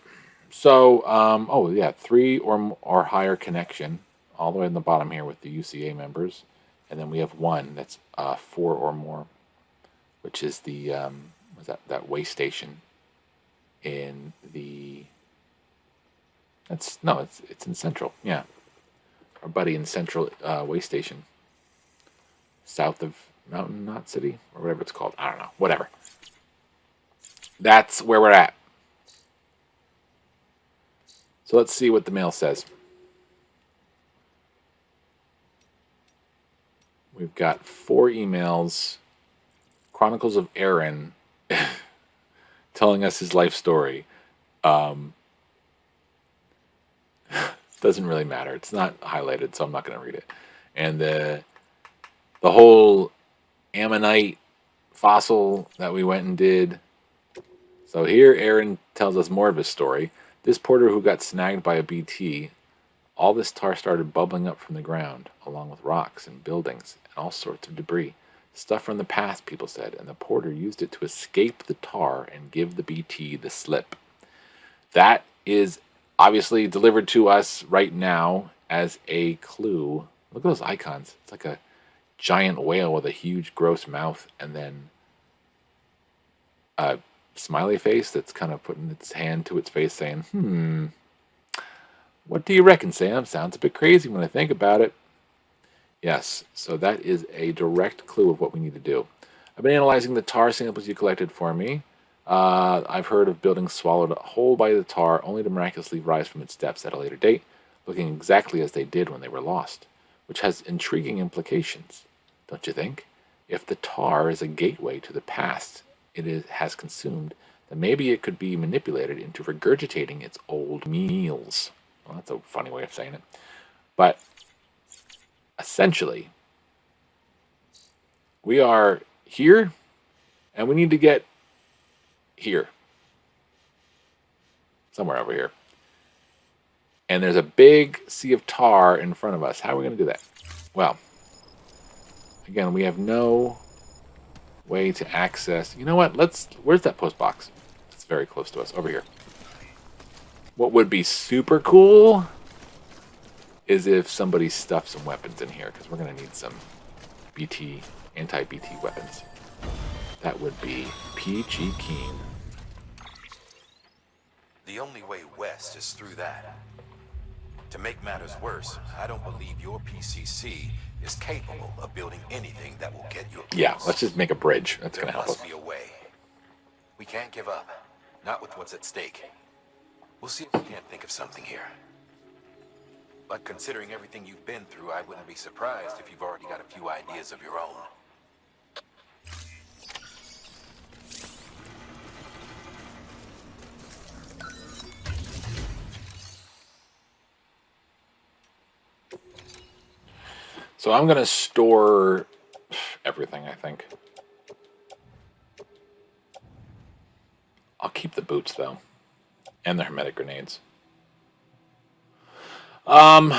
So, 3 or higher connection, all the way in the bottom here with the UCA members, and then we have 1 that's 4 or more, which is the that way station in the. It's in Central, yeah. Our buddy in Central way station, south of Mountain Knot City or whatever it's called. I don't know. Whatever. That's where we're at. So let's see what the mail says. We've got 4 emails. Chronicles of Aaron telling us his life story. Doesn't really matter. It's not highlighted, so I'm not going to read it. And the whole ammonite fossil that we went and did. So here Aaron tells us more of his story. This porter who got snagged by a BT, all this tar started bubbling up from the ground, along with rocks and buildings and all sorts of debris. Stuff from the past, people said, and the porter used it to escape the tar and give the BT the slip. That is obviously delivered to us right now as a clue. Look at those icons. It's like a giant whale with a huge gross mouth and then a smiley face that's kind of putting its hand to its face saying, what do you reckon, Sam? Sounds a bit crazy when I think about it. Yes, so that is a direct clue of what we need to do. I've been analyzing the tar samples you collected for me. I've heard of buildings swallowed whole by the tar only to miraculously rise from its depths at a later date, looking exactly as they did when they were lost, which has intriguing implications, don't you think? If the tar is a gateway to the past has consumed, then maybe it could be manipulated into regurgitating its old meals. Well, that's a funny way of saying it. But essentially, we are here, and we need to get here. Somewhere over here. And there's a big sea of tar in front of us. How are we going to do that? Well, again, we have no way to access. You know what? Where's that post box? It's very close to us. Over here. What would be super cool is if somebody stuffed some weapons in here, because we're going to need some anti-BT weapons. That would be PG Keen. The only way west is through that. To make matters worse, I don't believe your PCC is capable of building anything that will get you. Yeah, let's just make a bridge. That's going to help us. There must be a way. We can't give up. Not with what's at stake. We'll see if we can't think of something here. But considering everything you've been through, I wouldn't be surprised if you've already got a few ideas of your own. So I'm going to store everything, I think. I'll keep the boots, though. And the hermetic grenades. I'm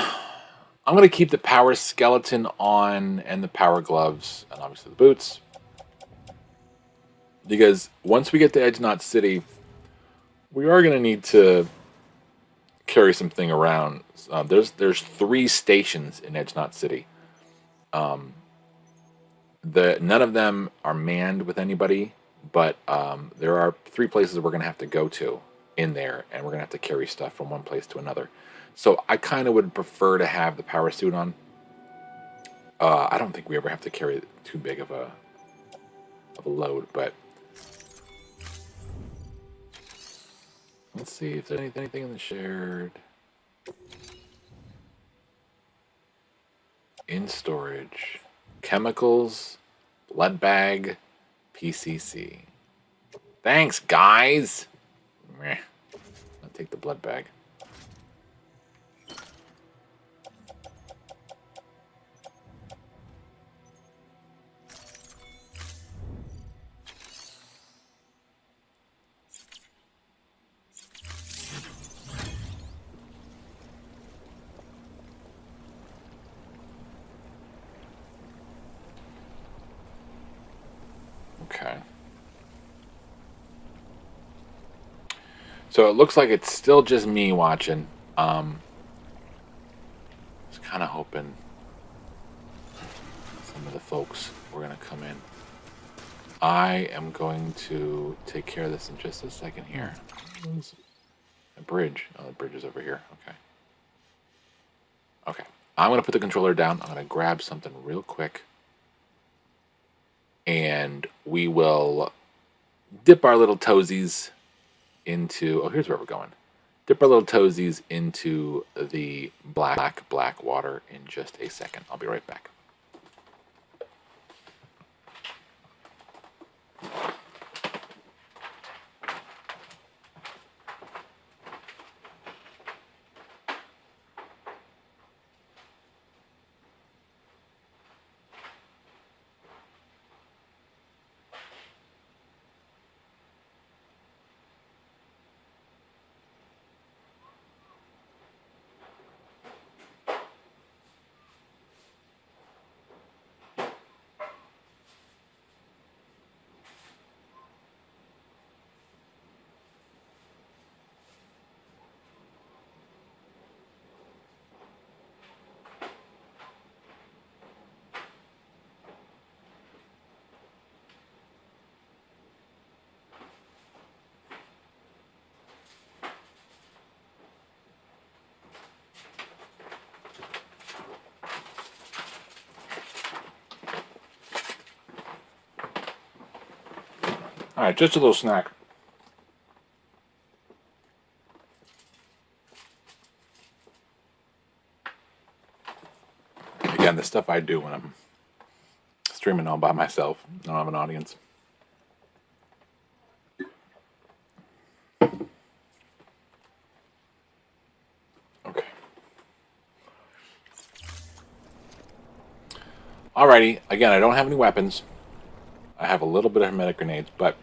going to keep the power skeleton on and the power gloves and obviously the boots. Because once we get to Edge Knot City, we are going to need to carry something around. There's 3 stations in Edge Knot City. None of them are manned with anybody, but there are 3 places we're going to have to go to in there, and we're going to have to carry stuff from one place to another. So I kind of would prefer to have the power suit on. I don't think we ever have to carry too big of a load, but let's see if there's anything in the shared. In storage. Chemicals, blood bag, PCC. Thanks, guys. Meh. I'll take the blood bag. Okay. So it looks like it's still just me watching. I was kind of hoping some of the folks were going to come in. I am going to take care of this in just a second here. A bridge. Oh, the bridge is over here. Okay. Okay. I'm going to put the controller down. I'm going to grab something real quick. And we will dip our little toesies into... Oh, here's where we're going. Dip our little toesies into the black water in just a second. I'll be right back. All right, just a little snack. Again, the stuff I do when I'm streaming all by myself. I don't have an audience. Okay. Alrighty. Again, I don't have any weapons. I have a little bit of hermetic grenades, but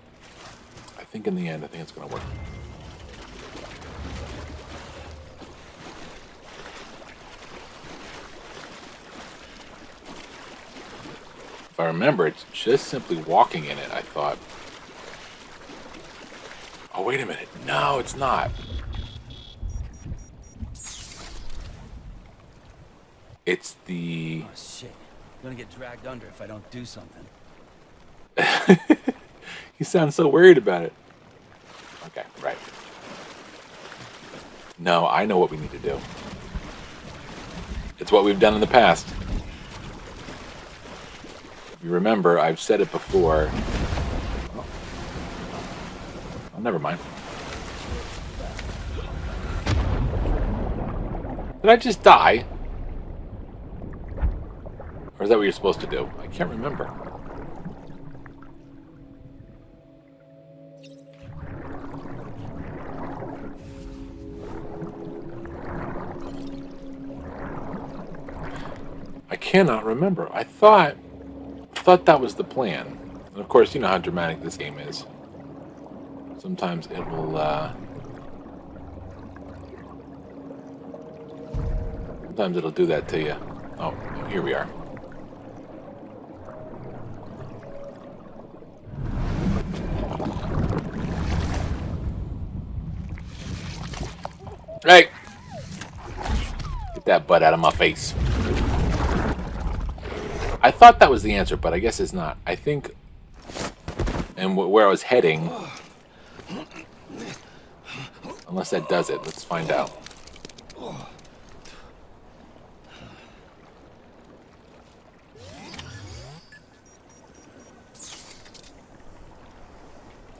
I think in the end, I think it's going to work. If I remember, it's just simply walking in it, I thought. Oh, wait a minute. No, it's not. It's the... Oh, shit. I'm gonna get dragged under if I don't do something. You sound so worried about it. Okay, right. No, I know what we need to do. It's what we've done in the past. If you remember, I've said it before. Oh, never mind. Did I just die? Or is that what you're supposed to do? I can't remember. I cannot remember. I thought that was the plan. And of course, you know how dramatic this game is. Sometimes it will, sometimes it'll do that to you. Oh, here we are. Hey! Get that butt out of my face. I thought that was the answer, but I guess it's not. I think, and where I was heading, unless that does it, let's find out.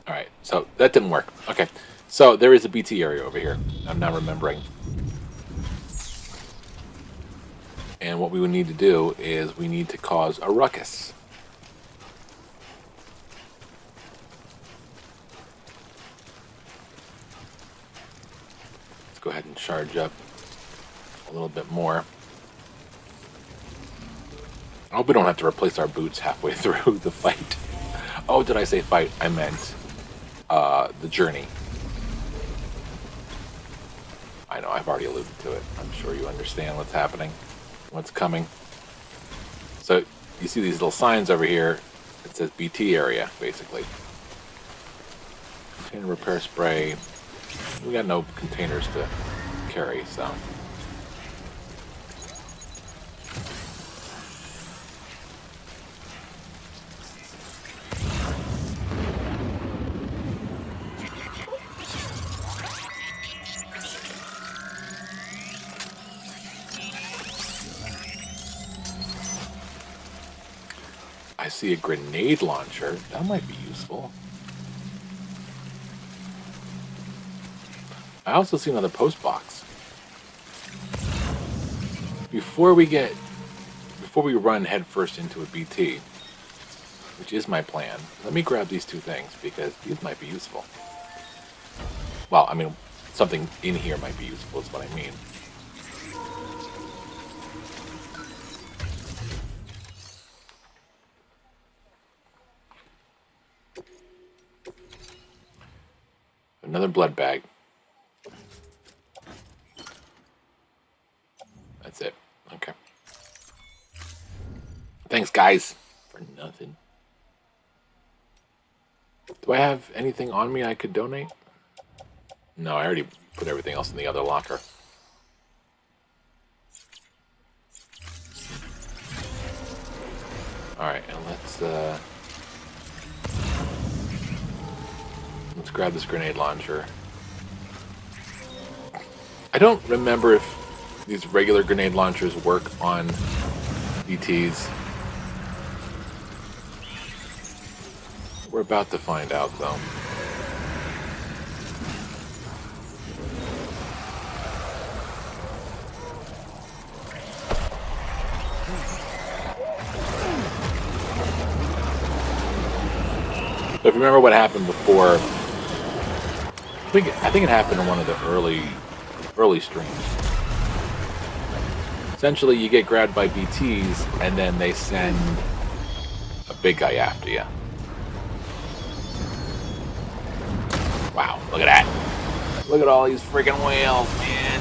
Alright, so that didn't work. Okay, so there is a BT area over here. I'm now remembering. And what we would need to do is we need to cause a ruckus. Let's go ahead and charge up a little bit more. I hope we don't have to replace our boots halfway through the fight. Oh, did I say fight? I meant the journey. I know, I've already alluded to it. I'm sure you understand what's happening, what's coming. So you see these little signs over here. It says BT area, basically. Container repair spray. We got no containers to carry, so. I see a grenade launcher. That might be useful. I also see another post box. Before we run headfirst into a BT, which is my plan, let me grab these two things because these might be useful. Well, I mean, something in here might be useful is what I mean. Another blood bag. That's it. Okay. Thanks, guys. For nothing. Do I have anything on me I could donate? No, I already put everything else in the other locker. Alright, and let's grab this grenade launcher. I don't remember if these regular grenade launchers work on BTs. We're about to find out, though. So if you remember what happened before, I think it happened in one of the early streams. Essentially, you get grabbed by BTs, and then they send a big guy after you. Wow, look at that. Look at all these freaking whales, man.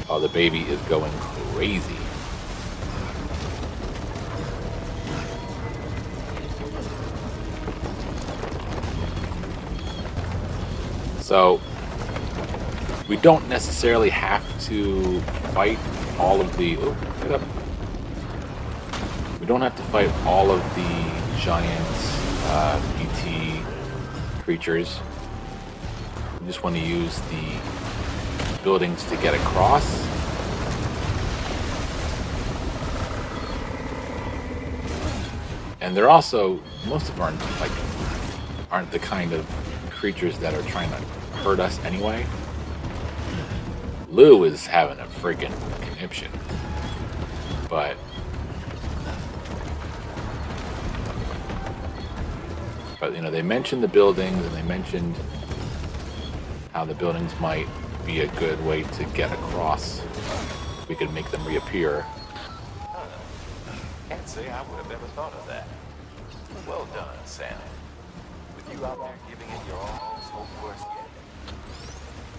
Oh, the baby is going crazy. So, we don't necessarily have to fight all of the... Oh, get up. We don't have to fight all of the giant BT creatures. We just want to use the buildings to get across. And they're also... Most of them aren't the kind of creatures that are trying to hurt us anyway. Lou is having a freaking conniption. But you know, they mentioned the buildings, and they mentioned how the buildings might be a good way to get across. We could make them reappear. Can't say I would have ever thought of that. Well done, Sam. With you out there giving it your all, there's hope for us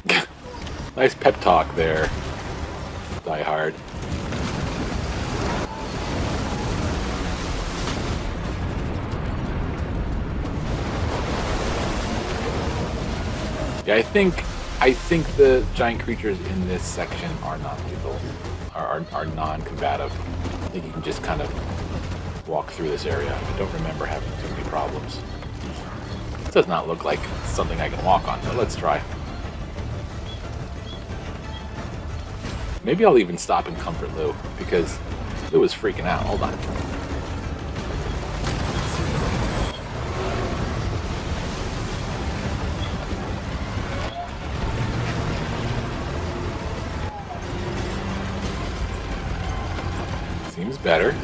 yet. Nice pep talk there, Die Hard. Yeah, I think the giant creatures in this section are not lethal, are non-combative. I think you can just kind of walk through this area. I don't remember having too many problems. It does not look like something I can walk on, but let's try. Maybe I'll even stop and comfort Lou, because Lou is freaking out. Hold on. Seems better.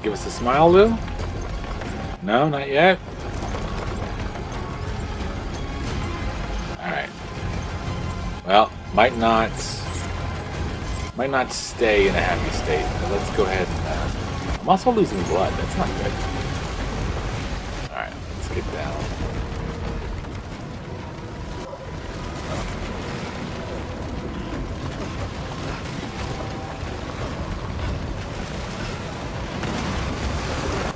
Give us a smile, Lou? No, not yet. Alright. Well, might not stay in a happy state, but let's go ahead and I'm also losing blood. That's not good. Alright, let's get down.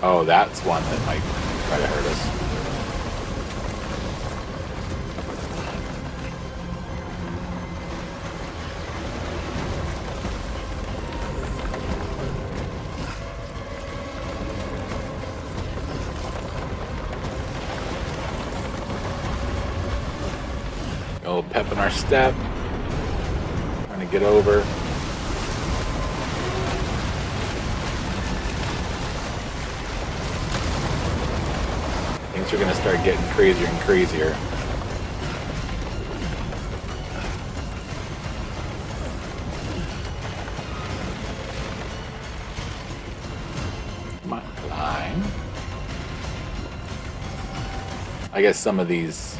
Oh, that's one that might try to hurt us. Oh, pep in our step. Trying to get over. Things are going to start getting crazier and crazier. Come on, climb. I guess some of these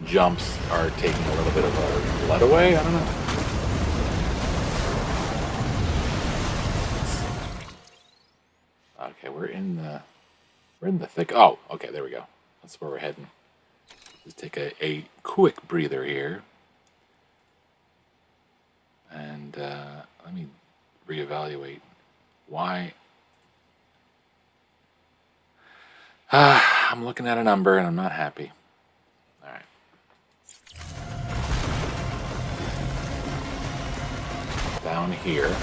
jumps are taking a little bit of our blood away. I don't know. Okay, we're in the thick. Oh, okay, there we go. That's where we're heading. Let's take a quick breather here. And let me reevaluate why. I'm looking at a number and I'm not happy. All right. Down here.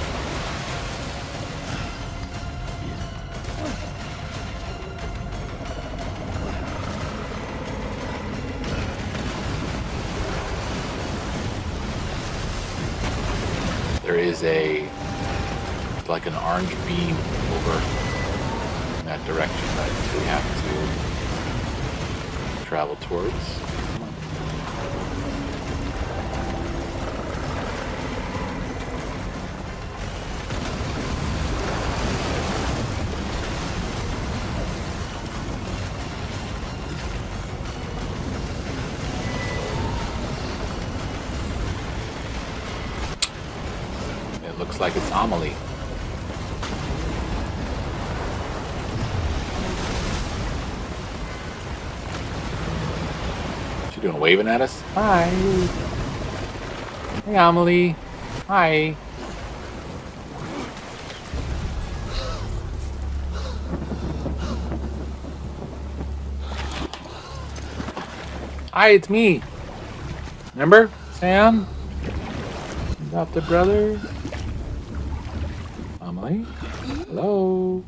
There is like an orange beam over in that direction that we have to travel towards. Looks like it's Amelie. She doing waving at us? Hi. Hey, Amelie. Hi. Hi, it's me. Remember, Sam? Adopted brother. Amelie? Hello?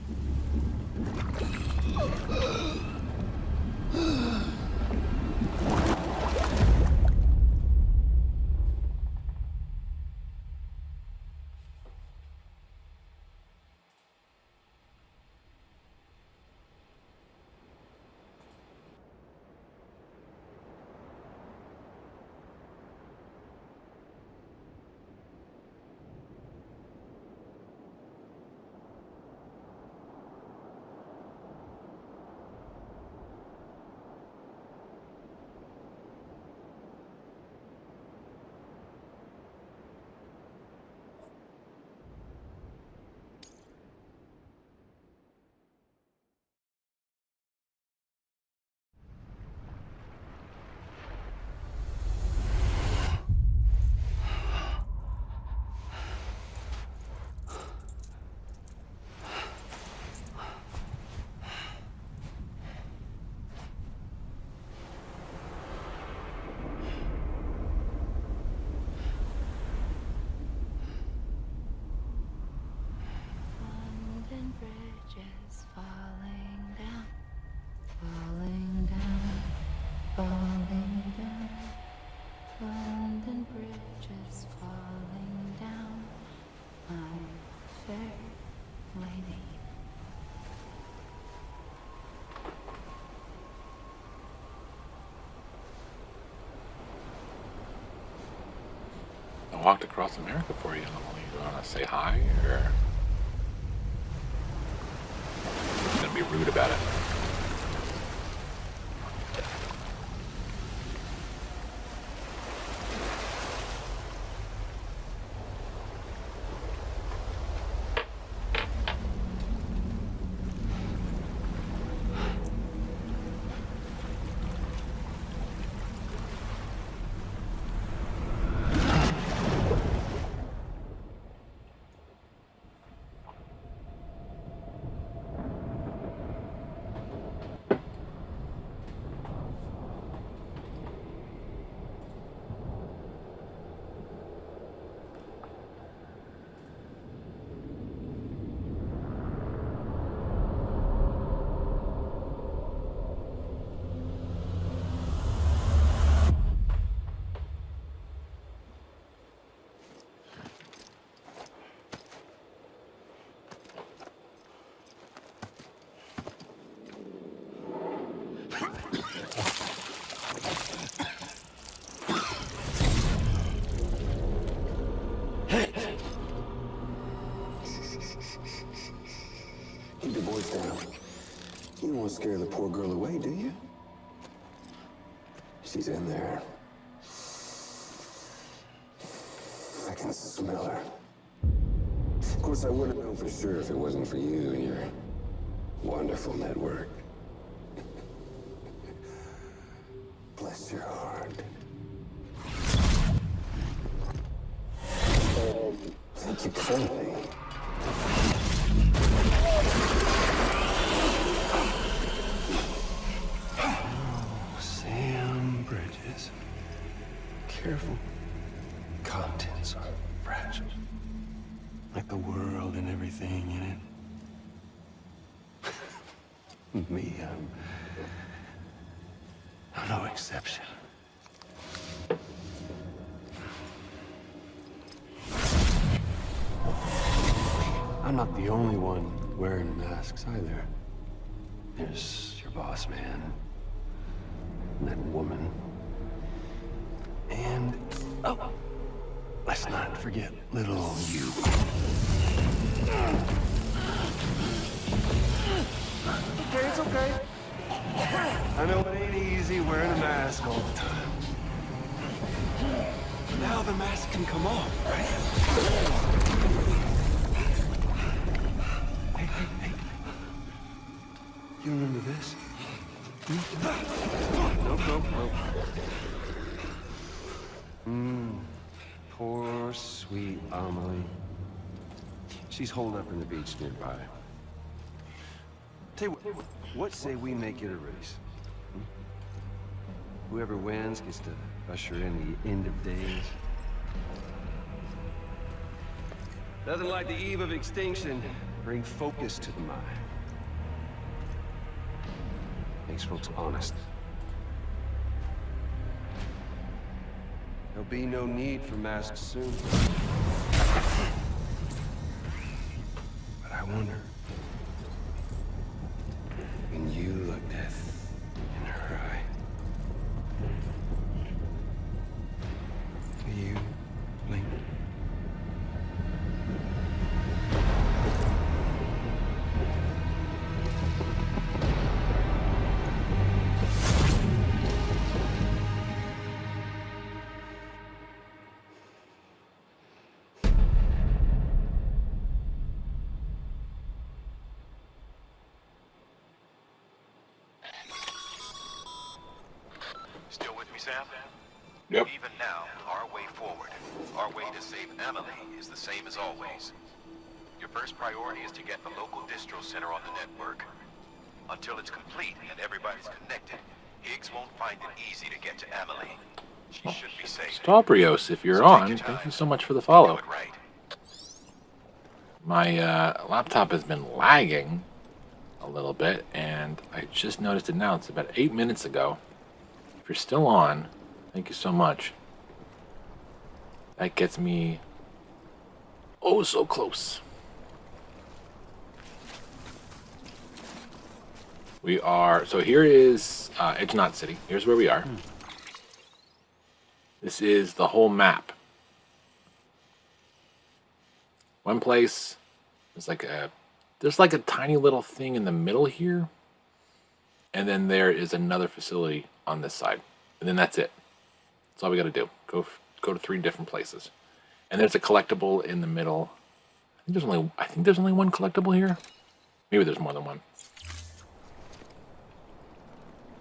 walked across America for you. You want to say hi, or I'm gonna be rude about it? Keep your voice down. You don't want to scare the poor girl away, do you? She's in there. I can smell her. Of course, I would have known for sure if it wasn't for you and your wonderful network. Bless your heart. Thank you kindly. Sam Bridges. Careful. Contents are fragile. Like the world and everything in it. Me, I'm no exception. I'm not the only one wearing masks either. There's your boss man, and that woman, and oh, let's not forget little you. Okay, it's okay. I know it ain't easy wearing a mask all the time. Now the mask can come off, right? Hey. You remember this? Nope. Poor, sweet Amelie. She's holed up in the beach nearby. Tell you what say we make it a race? Whoever wins gets to usher in the end of days. Nothing like the eve of extinction. Bring focus to the mind. Makes folks honest. There'll be no need for masks soon. But I wonder, when you look death in her eye, will you blink? Still with me, Sam? Yep. Even now, our way forward, our way to save Emily is the same as always. Your first priority is to get the local distro center on the network. Until it's complete and everybody's connected, Higgs won't find it easy to get to Emily. She should be safe. Stabrios, if you're So take on, your thank time. you so much for the Do follow. it right. My laptop has been lagging a little bit, and I just noticed it now. It's about 8 minutes ago. If you're still on, thank you so much. That gets me oh so close. We are, so here is Edgenot City. Here's where we are. This is the whole map. one place. There's like a tiny little thing in the middle here, and then there is another facility on this side, and then that's it. That's all we got to do. Go to 3 different places, and there's a collectible in the middle. I think there's only one collectible here. Maybe there's more than one.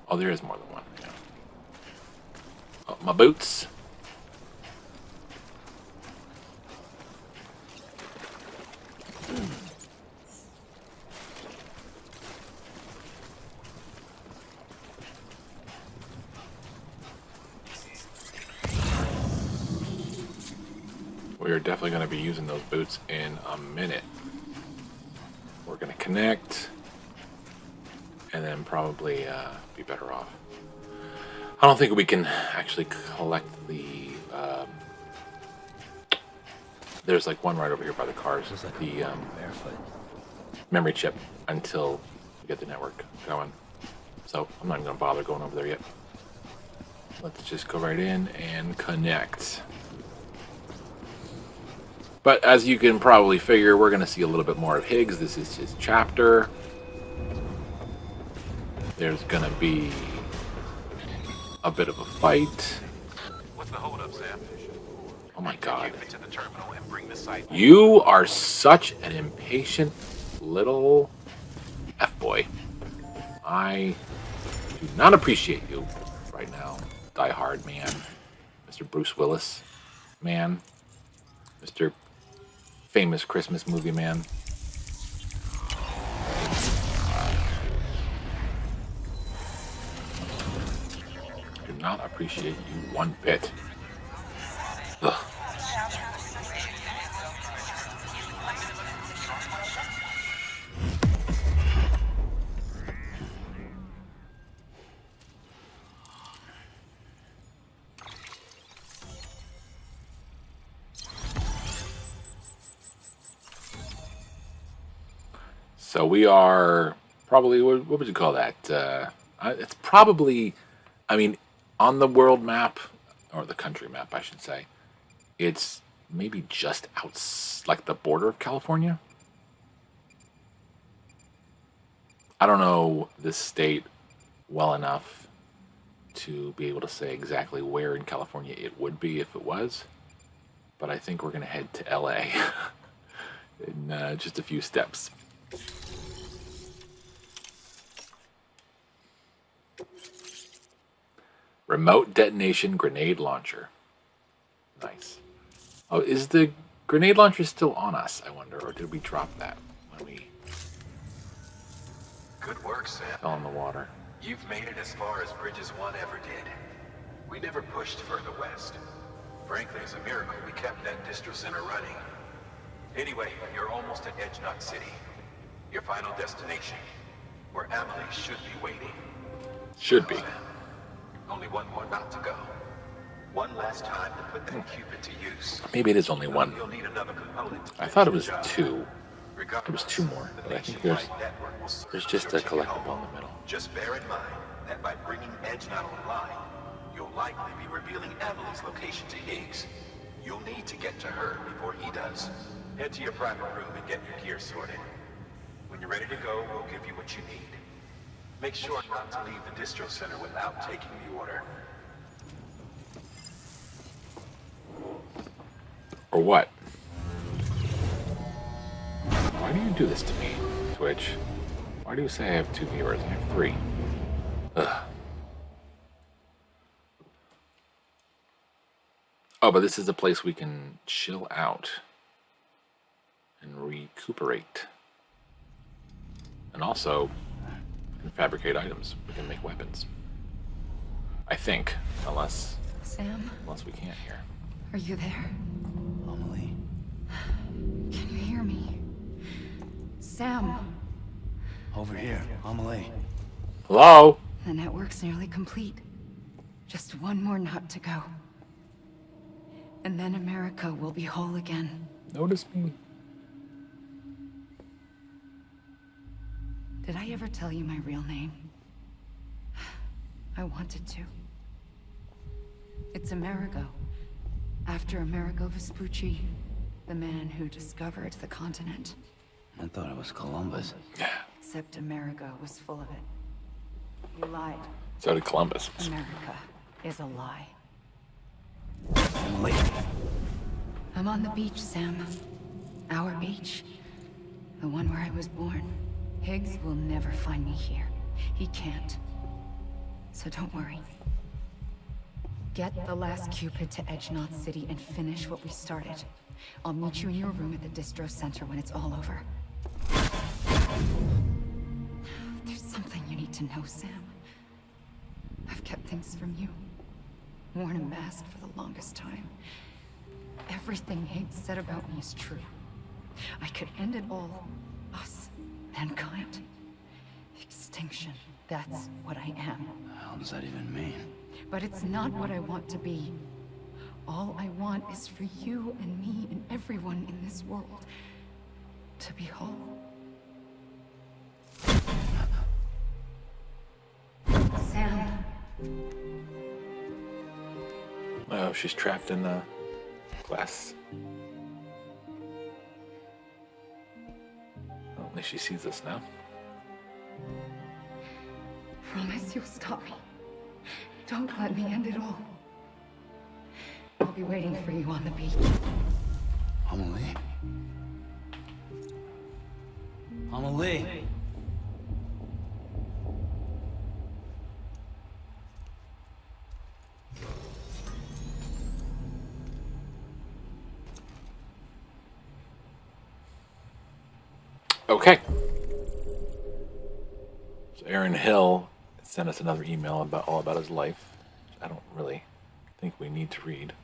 Oh, there is more than one. Yeah. Oh, my boots. We are definitely going to be using those boots in a minute. We're going to connect and then probably be better off. I don't think we can actually collect the... there's like one right over here by the cars. Like the barefoot. memory chip until we get the network going. So I'm not even going to bother going over there yet. Let's just go right in and connect. But as you can probably figure, we're going to see a little bit more of Higgs. This is his chapter. There's going to be a bit of a fight. What's the holdup, Sam? Oh my God. Take it to the terminal and bring the site. You are such an impatient little F-boy. I do not appreciate you right now, die-hard man. Mr. Bruce Willis man. Mr. Famous Christmas movie man. Do not appreciate you one bit. Ugh. So we are probably, what would you call that? It's probably, I mean, on the world map, or the country map, I should say, it's maybe just out, like the border of California. I don't know this state well enough to be able to say exactly where in California it would be if it was, but I think we're going to head to LA in just a few steps. Remote detonation grenade launcher. Nice. Oh, is the grenade launcher still on us, I wonder, or did we drop that when we Good work, Sam. fell in the water? You've made it as far as Bridges 1 ever did. We never pushed further west. Frankly, it's a miracle we kept that distro center running. Anyway, you're almost at Edge Knot City. Your final destination, where Amelie should be waiting. Should be. Sam, only one more knot to go. One last time to put that Cupid to use. Maybe it is only one. You'll need another component to I thought it finish was the job. 2. Regardless, There was 2 more, the but I think nationwide network will there's serve just a your ticket collectible home. in the middle. Just bear in mind that by bringing Edge Knot online, you'll likely be revealing Amelie's location to Higgs. You'll need to get to her before he does. Head to your private room and get your gear sorted. When you're ready to go, we'll give you what you need. Make sure not to leave the distro center without taking the order. Or what? Why do you do this to me, Twitch? Why do you say I have 2 viewers? I have 3. Ugh. Oh, but this is a place we can chill out and recuperate. And also, we can fabricate items. We can make weapons. I think, unless Sam, we can't here. are you there? Amelie. Can you hear me? Sam, Over here. Amelie. Hello? the network's nearly complete. Just one more knot to go. And then America will be whole again. Notice me. Did I ever tell you my real name? I wanted to. It's Amerigo. After Amerigo Vespucci, The man who discovered the continent. I thought it was Columbus. Except America was full of it. You lied. So did Columbus. America is a lie. Emily. I'm on the beach, Sam. Our beach. The one where I was born. Higgs will never find me here. He can't. So don't worry. Get the last Cupid to Edge Knot City and finish what we started. I'll meet you in your room at the distro center when it's all over. There's something you need to know, Sam. I've kept things from you. Worn a mask for the longest time. Everything Higgs said about me is true. I could end it all. Us. Mankind. Extinction. That's what I am. How does that even mean? But it's not what I want to be. All I want is for you and me and everyone in this world to be whole. Sam. Oh, she's trapped in the glass. Well, at least she sees us now. Promise you'll stop me. Don't let me end it all. I'll be waiting for you on the beach. Emily. Emily. Okay. So Aaron Hill sent us another email about all about his life. I don't really think we need to read.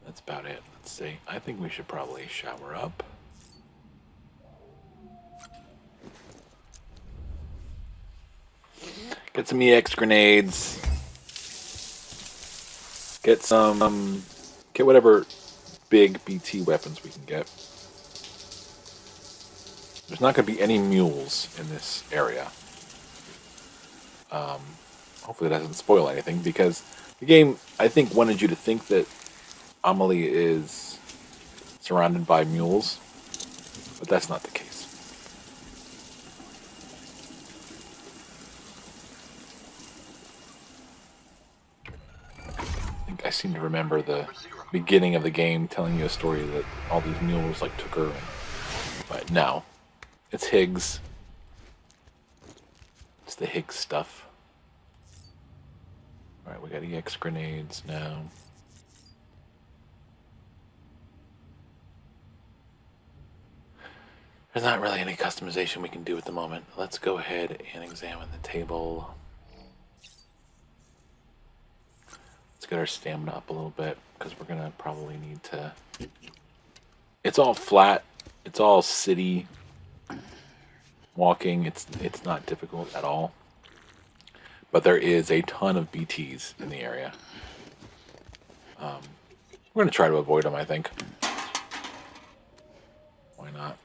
That's about it. Let's see. I think we should probably shower up. Get some EX grenades. Get some, get whatever big BT weapons we can get. There's not going to be any mules in this area. Hopefully that doesn't spoil anything, because the game, I think, wanted you to think that Amelie is surrounded by mules, but that's not the case. I think I seem to remember the beginning of the game telling you a story that all these mules like took her, but no, it's Higgs. It's the Higgs stuff. Alright, we got EX grenades now. There's not really any customization we can do at the moment. Let's go ahead and examine the table. Let's get our stamina up a little bit, because we're gonna probably need to... It's all flat. It's all city walking. It's not difficult at all. But there is a ton of BTs in the area. We're going to try to avoid them, I think. Why not?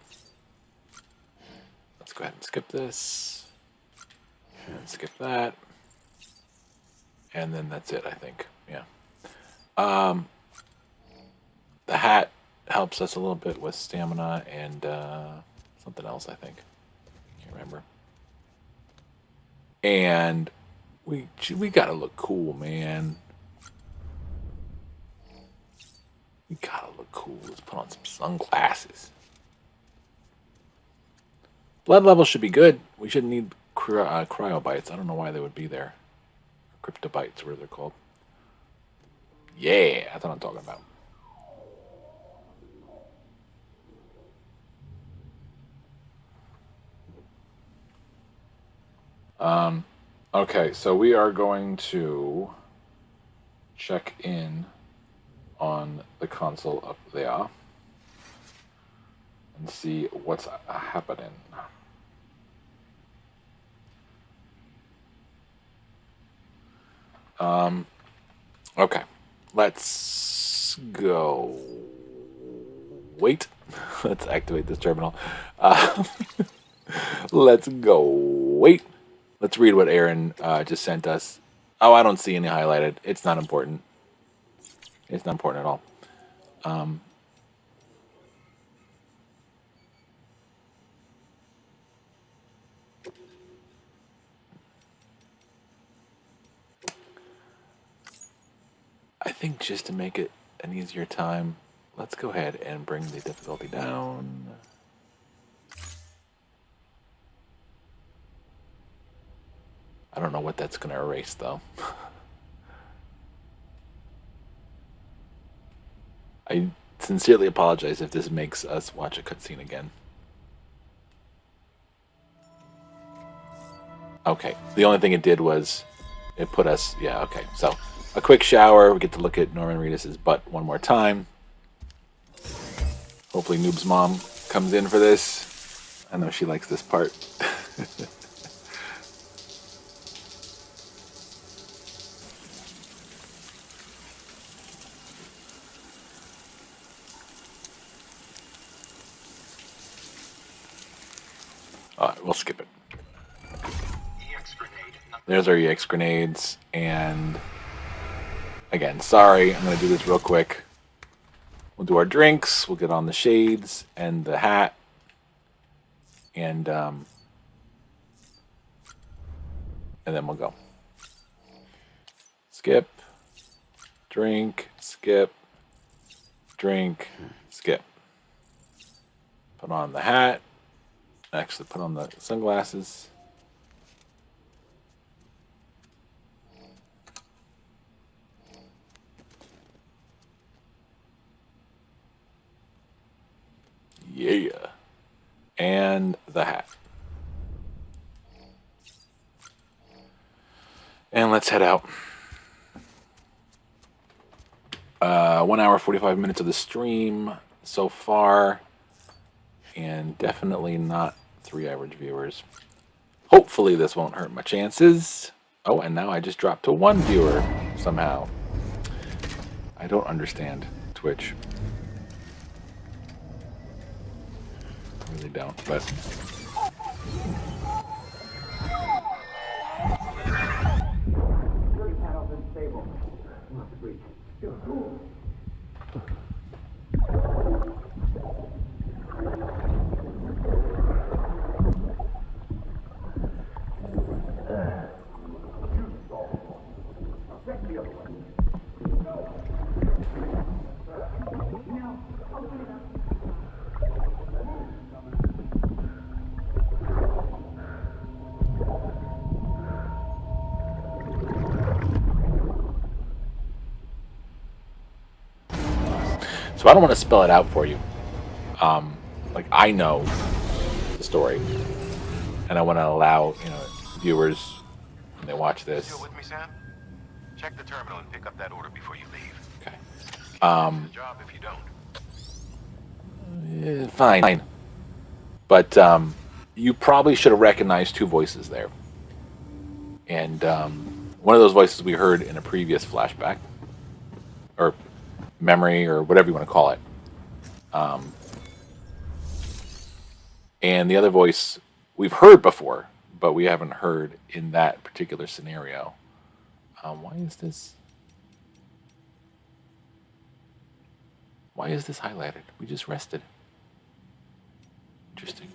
Let's go ahead and skip this. And skip that. And then that's it, I think. Yeah. The hat helps us a little bit with stamina and something else, I think. Can't remember. And... We gotta look cool, man. We gotta look cool. Let's put on some sunglasses. Blood level should be good. We shouldn't need cryobites. I don't know why they would be there. Cryptobites, what are they called? Yeah, that's what I'm talking about. Okay, so we are going to check in on the console up there and see what's happening. Okay, let's go. Wait, let's activate this terminal. Let's go. Wait. Let's read what Aaron just sent us. Oh, I don't see any highlighted. It's not important. It's not important at all. think just to make it an easier time, let's go ahead and bring the difficulty down. I don't know what that's going to erase, though. I sincerely apologize if this makes us watch a cutscene again. Okay, the only thing it did was it put us, yeah, okay. So, a quick shower, we get to look at Norman Reedus' butt one more time. Hopefully Noob's mom comes in for this. I know she likes this part. Alright, we'll skip it. There's our EX grenades, and again, sorry, I'm going to do this real quick. We'll do our drinks, we'll get on the shades and the hat, and then we'll go. Skip, drink, skip, drink, skip. Put on the hat, actually put on the sunglasses. Yeah. And the hat. And let's head out. 1 hour, 45 minutes of the stream so far. And definitely not 3 average viewers. Hopefully this won't hurt my chances. Oh, and now I just dropped to 1 viewer somehow. I don't understand Twitch. I really don't, but... So I don't want to spell it out for you. Like, I know the story, and I want to allow, you know, viewers, when they watch this. Still with me, Sam? Check the terminal and pick up that order before you leave. Okay. It's a job if you don't. Fine. But you probably should have recognized 2 voices there. And one of those voices we heard in a previous flashback, or memory, or whatever you want to call it. And the other voice we've heard before, but we haven't heard in that particular scenario. Why is this highlighted? We just rested. Interesting.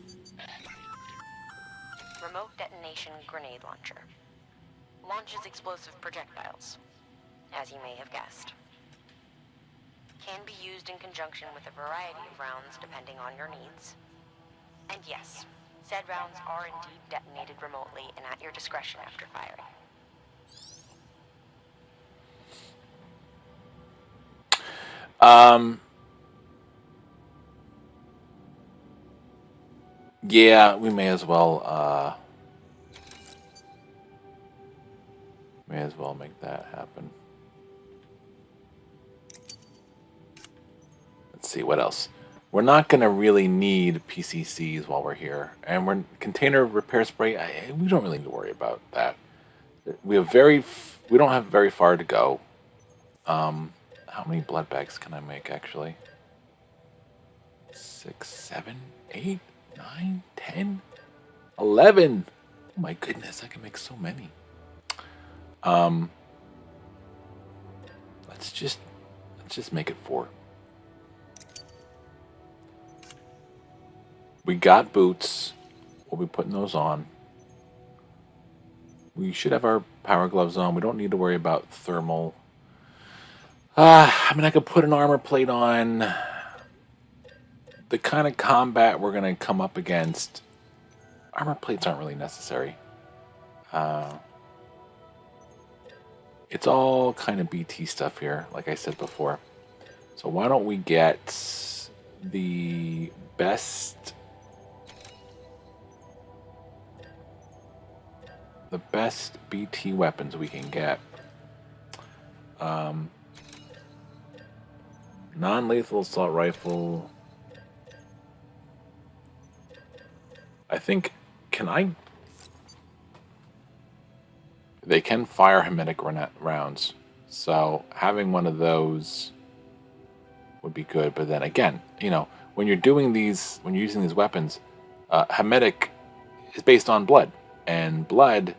Remote detonation grenade launcher. Launches explosive projectiles, as you may have guessed. Can be used in conjunction with a variety of rounds depending on your needs. And yes, said rounds are indeed detonated remotely and at your discretion after firing. Yeah, we may as well make that happen. Let's see what else. We're not going to really need PCCs while we're here, and we're container repair spray. We don't really need to worry about that. We don't have very far to go. How many blood bags can I make actually? 6, 7, 8, 9, 10, 11. Oh my goodness, I can make so many. Let's just make it 4. We got boots. We'll be putting those on. We should have our power gloves on. We don't need to worry about thermal I mean, I could put an armor plate on. The kind of combat we're going to come up against, armor plates aren't really necessary. It's all kind of BT stuff here, like I said before. So why don't we get the best BT weapons we can get. Non-lethal assault rifle. I think, they can fire hermetic rounds, so having one of those would be good. But then again, when you're using these weapons, hermetic is based on blood, and blood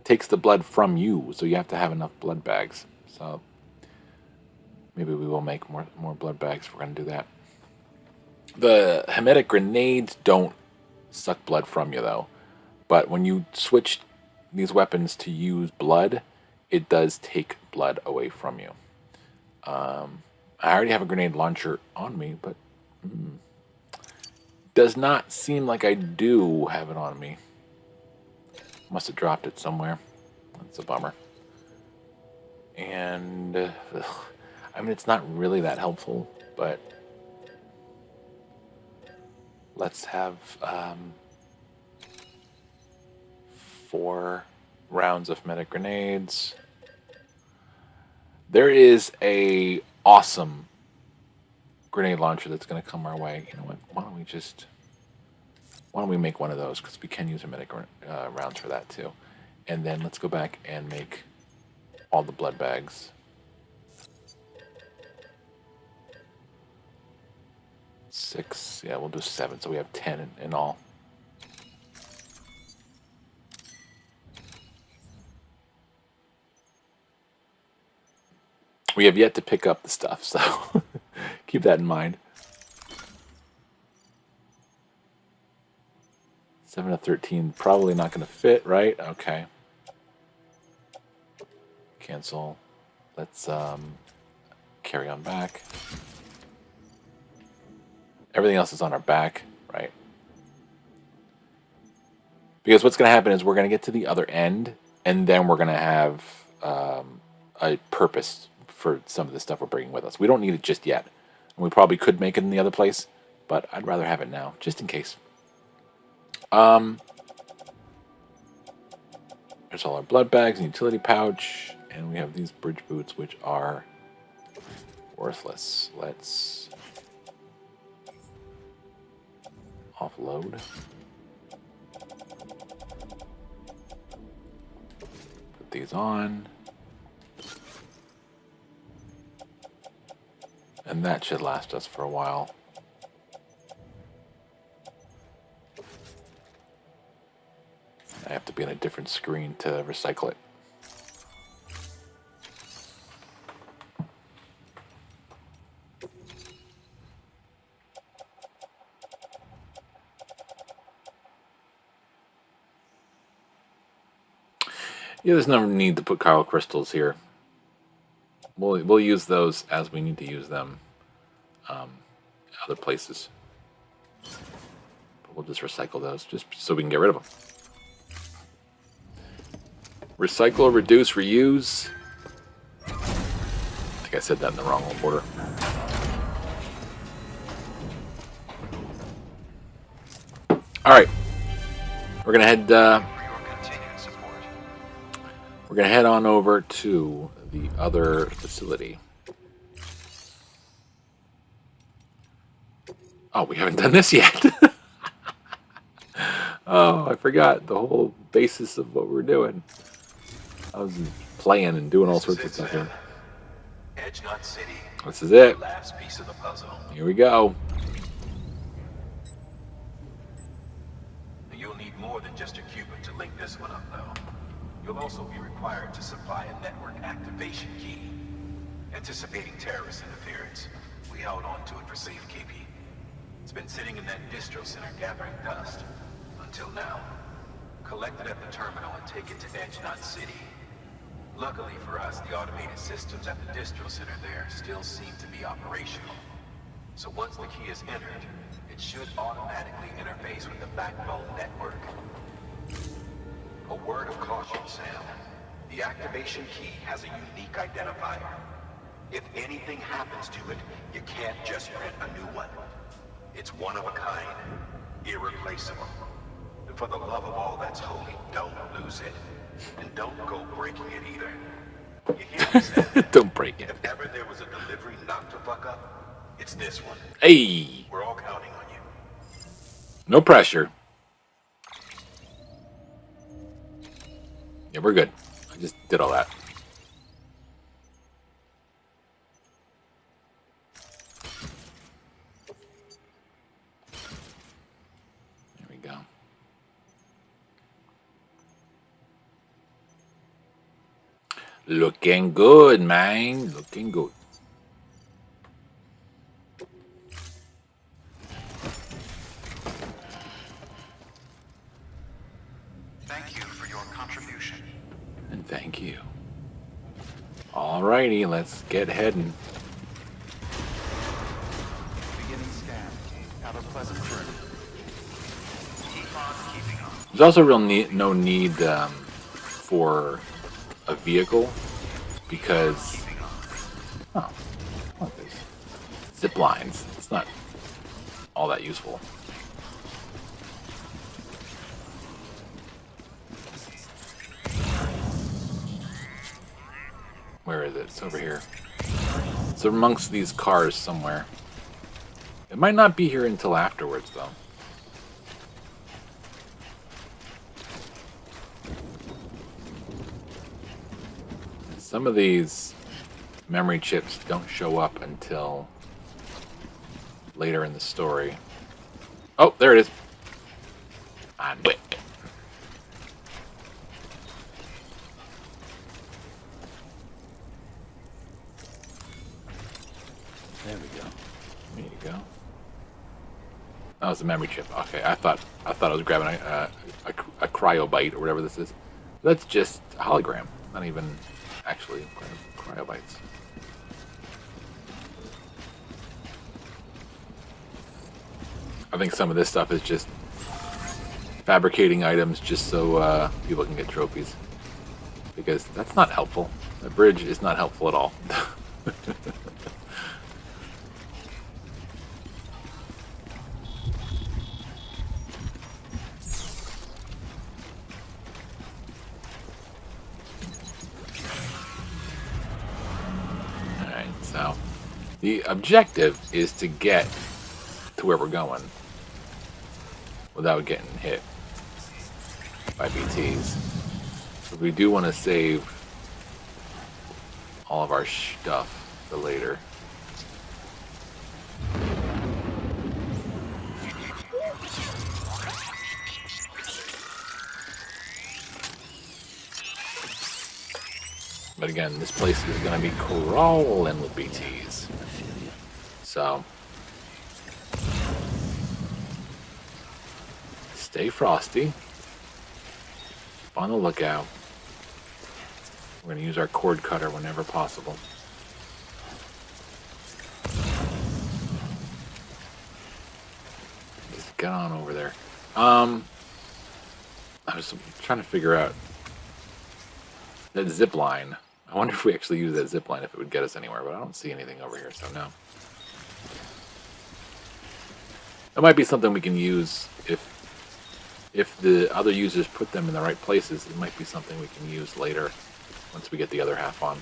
takes the blood from you, so you have to have enough blood bags. So maybe we will make more blood bags if we're going to do that. The hermetic grenades don't suck blood from you, though. But when you switch these weapons to use blood, it does take blood away from you. I already have a grenade launcher on me, but does not seem like I do have it on me. Must have dropped it somewhere. That's a bummer. And I mean, it's not really that helpful, but let's have 4 rounds of medic grenades. There is a awesome grenade launcher that's going to come our way. You know what? Why don't we make one of those, because we can use hermetic rounds for that too. And then let's go back and make all the blood bags. 6, yeah, we'll do 7, so we have 10 in all. We have yet to pick up the stuff, so keep that in mind. 7 of 13, probably not going to fit, right? Okay. Cancel. Let's carry on back. Everything else is on our back, right? Because what's going to happen is we're going to get to the other end, and then we're going to have a purpose for some of the stuff we're bringing with us. We don't need it just yet. And we probably could make it in the other place, but I'd rather have it now, just in case. There's all our blood bags and utility pouch, and we have these bridge boots, which are worthless. Let's offload. Put these on. And that should last us for a while. I have to be on a different screen to recycle it. Yeah, there's no need to put Kyle crystals here. We'll use those as we need to use them other places. But we'll just recycle those just so we can get rid of them. Recycle, reduce, reuse. I think I said that in the wrong order. All right, we're gonna head. We're gonna head on over to the other facility. Oh, we haven't done this yet. Oh, I forgot the whole basis of what we're doing. I was playing and doing all sorts of stuff here. Edge Knot City. This is it. Last piece of the puzzle. Here we go. You'll need more than just a qubit to link this one up, though. You'll also be required to supply a network activation key. Anticipating terrorist interference, we held on to it for safekeeping. It's been sitting in that distro center gathering dust. Until now. Collect it at the terminal and take it to Edge Knot City. Luckily for us, the automated systems at the distro center there still seem to be operational. So once the key is entered, it should automatically interface with the backbone network. A word of caution, Sam. The activation key has a unique identifier. If anything happens to it, you can't just print a new one. It's one of a kind, irreplaceable. And for the love of all that's holy, don't lose it. And don't go breaking it either. You hear me, Sam? Don't break it. If ever there was a delivery not to fuck up, it's this one. Hey, We're all counting on you. no pressure. Yeah, we're good. I just did all that. There we go. Looking good, man. Looking good. Thank you for your contribution. And thank you. Alrighty, let's get heading. Beginning scan. Have a pleasant journey. Keep on keeping on. There's also no need for a vehicle because there's zip lines. It's not all that useful. Where is it? It's over here. It's amongst these cars somewhere. It might not be here until afterwards, though. Some of these memory chips don't show up until later in the story. Oh, there it is. I knew it. There we go. There you go. That was a memory chip. Okay, I thought I was grabbing a cryobite or whatever this is. That's just a hologram. Not even actually cryobites. I think some of this stuff is just fabricating items just so people can get trophies. Because that's not helpful. The bridge is not helpful at all. Alright, so the objective is to get to where we're going without getting hit by BTs. So we do want to save all of our stuff for later. But again, this place is going to be crawling with BTs. So stay frosty. Keep on the lookout. We're going to use our cord cutter whenever possible. Just get on over there. I was trying to figure out that zip line. I wonder if we actually use that zip line, if it would get us anywhere, but I don't see anything over here, so no. That might be something we can use if the other users put them in the right places. It might be something we can use later once we get the other half on.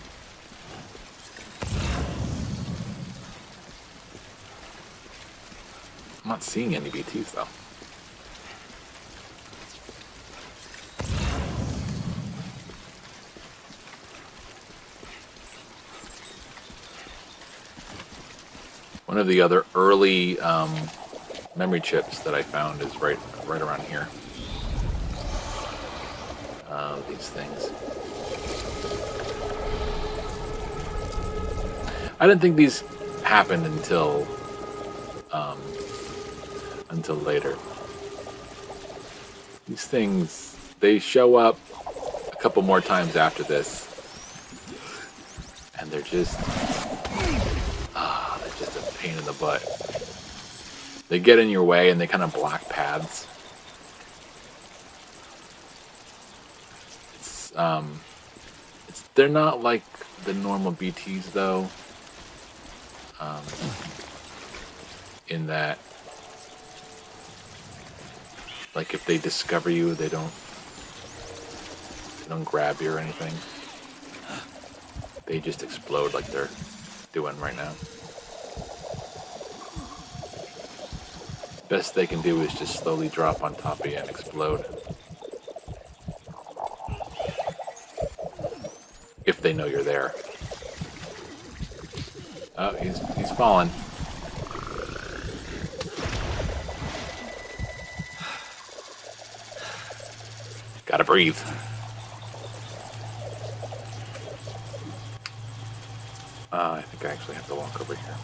I'm not seeing any BTs though. One of the other early memory chips that I found is right around here. These things. I didn't think these happened until later. These things, they show up a couple more times after this, they're just a pain in the butt. They get in your way and they kind of block paths. They're not like the normal BTs though. In that, like if they discover you, they don't grab you or anything. They just explode like they're doing right now. Best they can do is just slowly drop on top of you and explode. If they know you're there. Oh, he's fallen. Gotta breathe. I think I actually have to walk over here.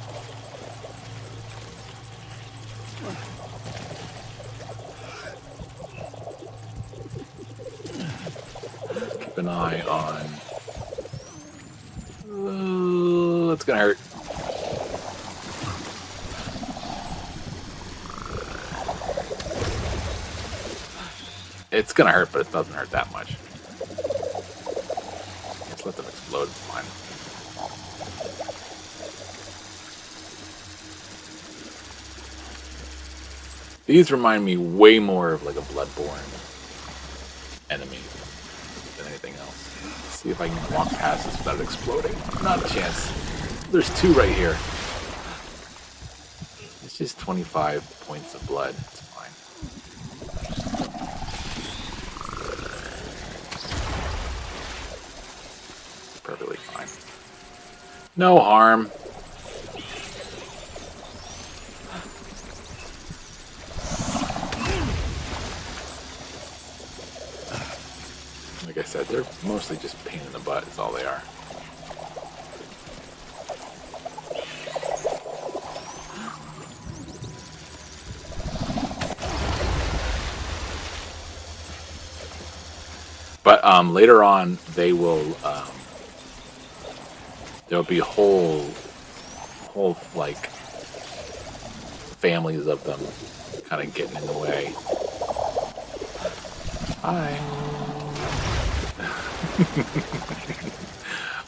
Keep an eye on... it's gonna hurt. It's gonna hurt, but it doesn't hurt that much. Just let them explode, it's fine. These remind me way more of like a Bloodborne enemy than anything else. Let's see if I can walk past this without it exploding. Not a chance. There's two right here. It's just 25 points of blood. It's fine. Perfectly fine. No harm. Like I said, they're mostly just a pain in the butt, is all they are. But later on, they will, there'll be whole like families of them kind of getting in the way. Hi.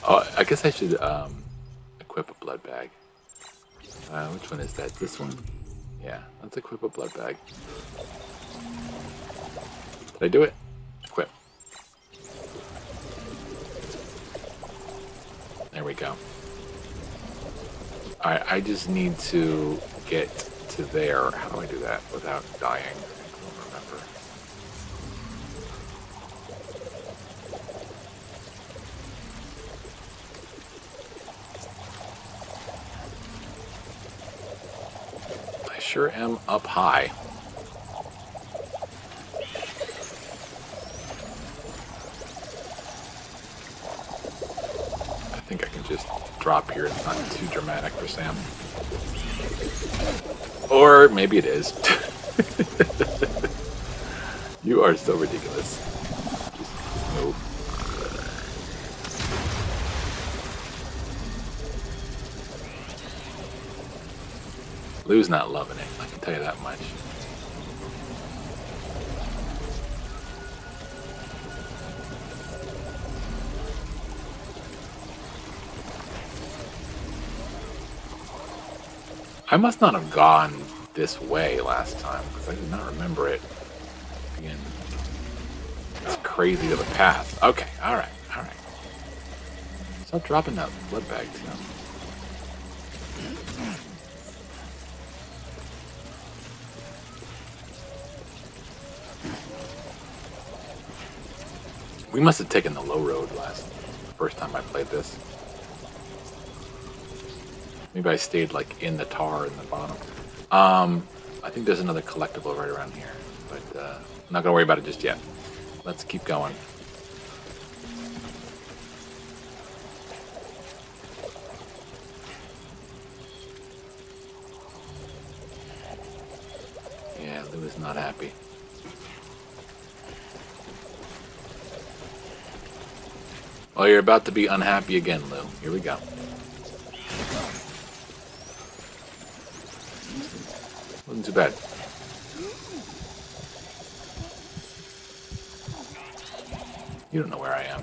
Oh, I guess I should equip a blood bag. Which one is that? This one? Yeah, let's equip a blood bag. Did I do it? Equip. There we go. Alright, I just need to get to there. How do I do that without dying? I don't remember. I sure am up high. I think I can just drop here. It's not too dramatic for Sam. Or maybe it is. You are so ridiculous. Just move. Lou's not loving it, I can tell you that much. I must not have gone this way last time, because I did not remember it being this crazy of a path. Okay, alright, alright. Stop dropping that blood bag, too. We must have taken the low road first time I played this. Maybe I stayed like in the tar in the bottom. I think there's another collectible right around here, but I'm not gonna worry about it just yet. Let's keep going. Yeah, Lou is not happy. Oh, you're about to be unhappy again, Lou. Here we go. Wasn't too bad. You don't know where I am.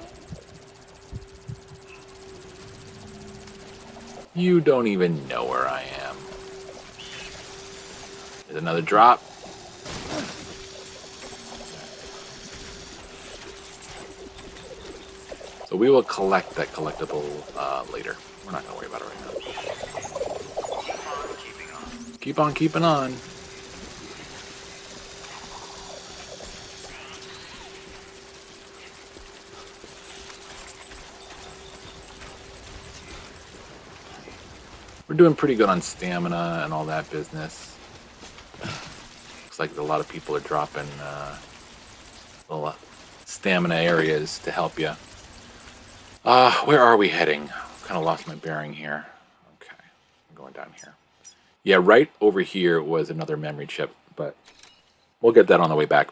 You don't even know where I am. There's another drop. So we will collect that collectible later. We're not going to worry about it right now. Keep on keeping on. We're doing pretty good on stamina and all that business. Looks like a lot of people are dropping little stamina areas to help you. Where are we heading? Kind of lost my bearing here. Okay, I'm going down here. Yeah, right over here was another memory chip, but we'll get that on the way back.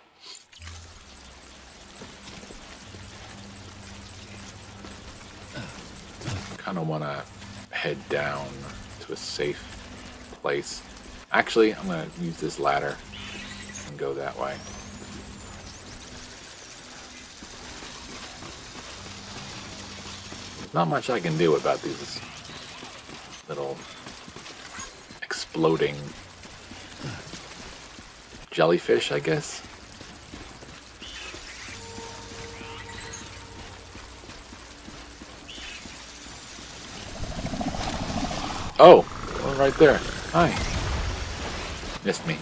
Kind of want to head down to a safe place. Actually, I'm going to use this ladder and go that way. There's not much I can do about these little exploding jellyfish, I guess. Oh, one right there. Hi. Missed me.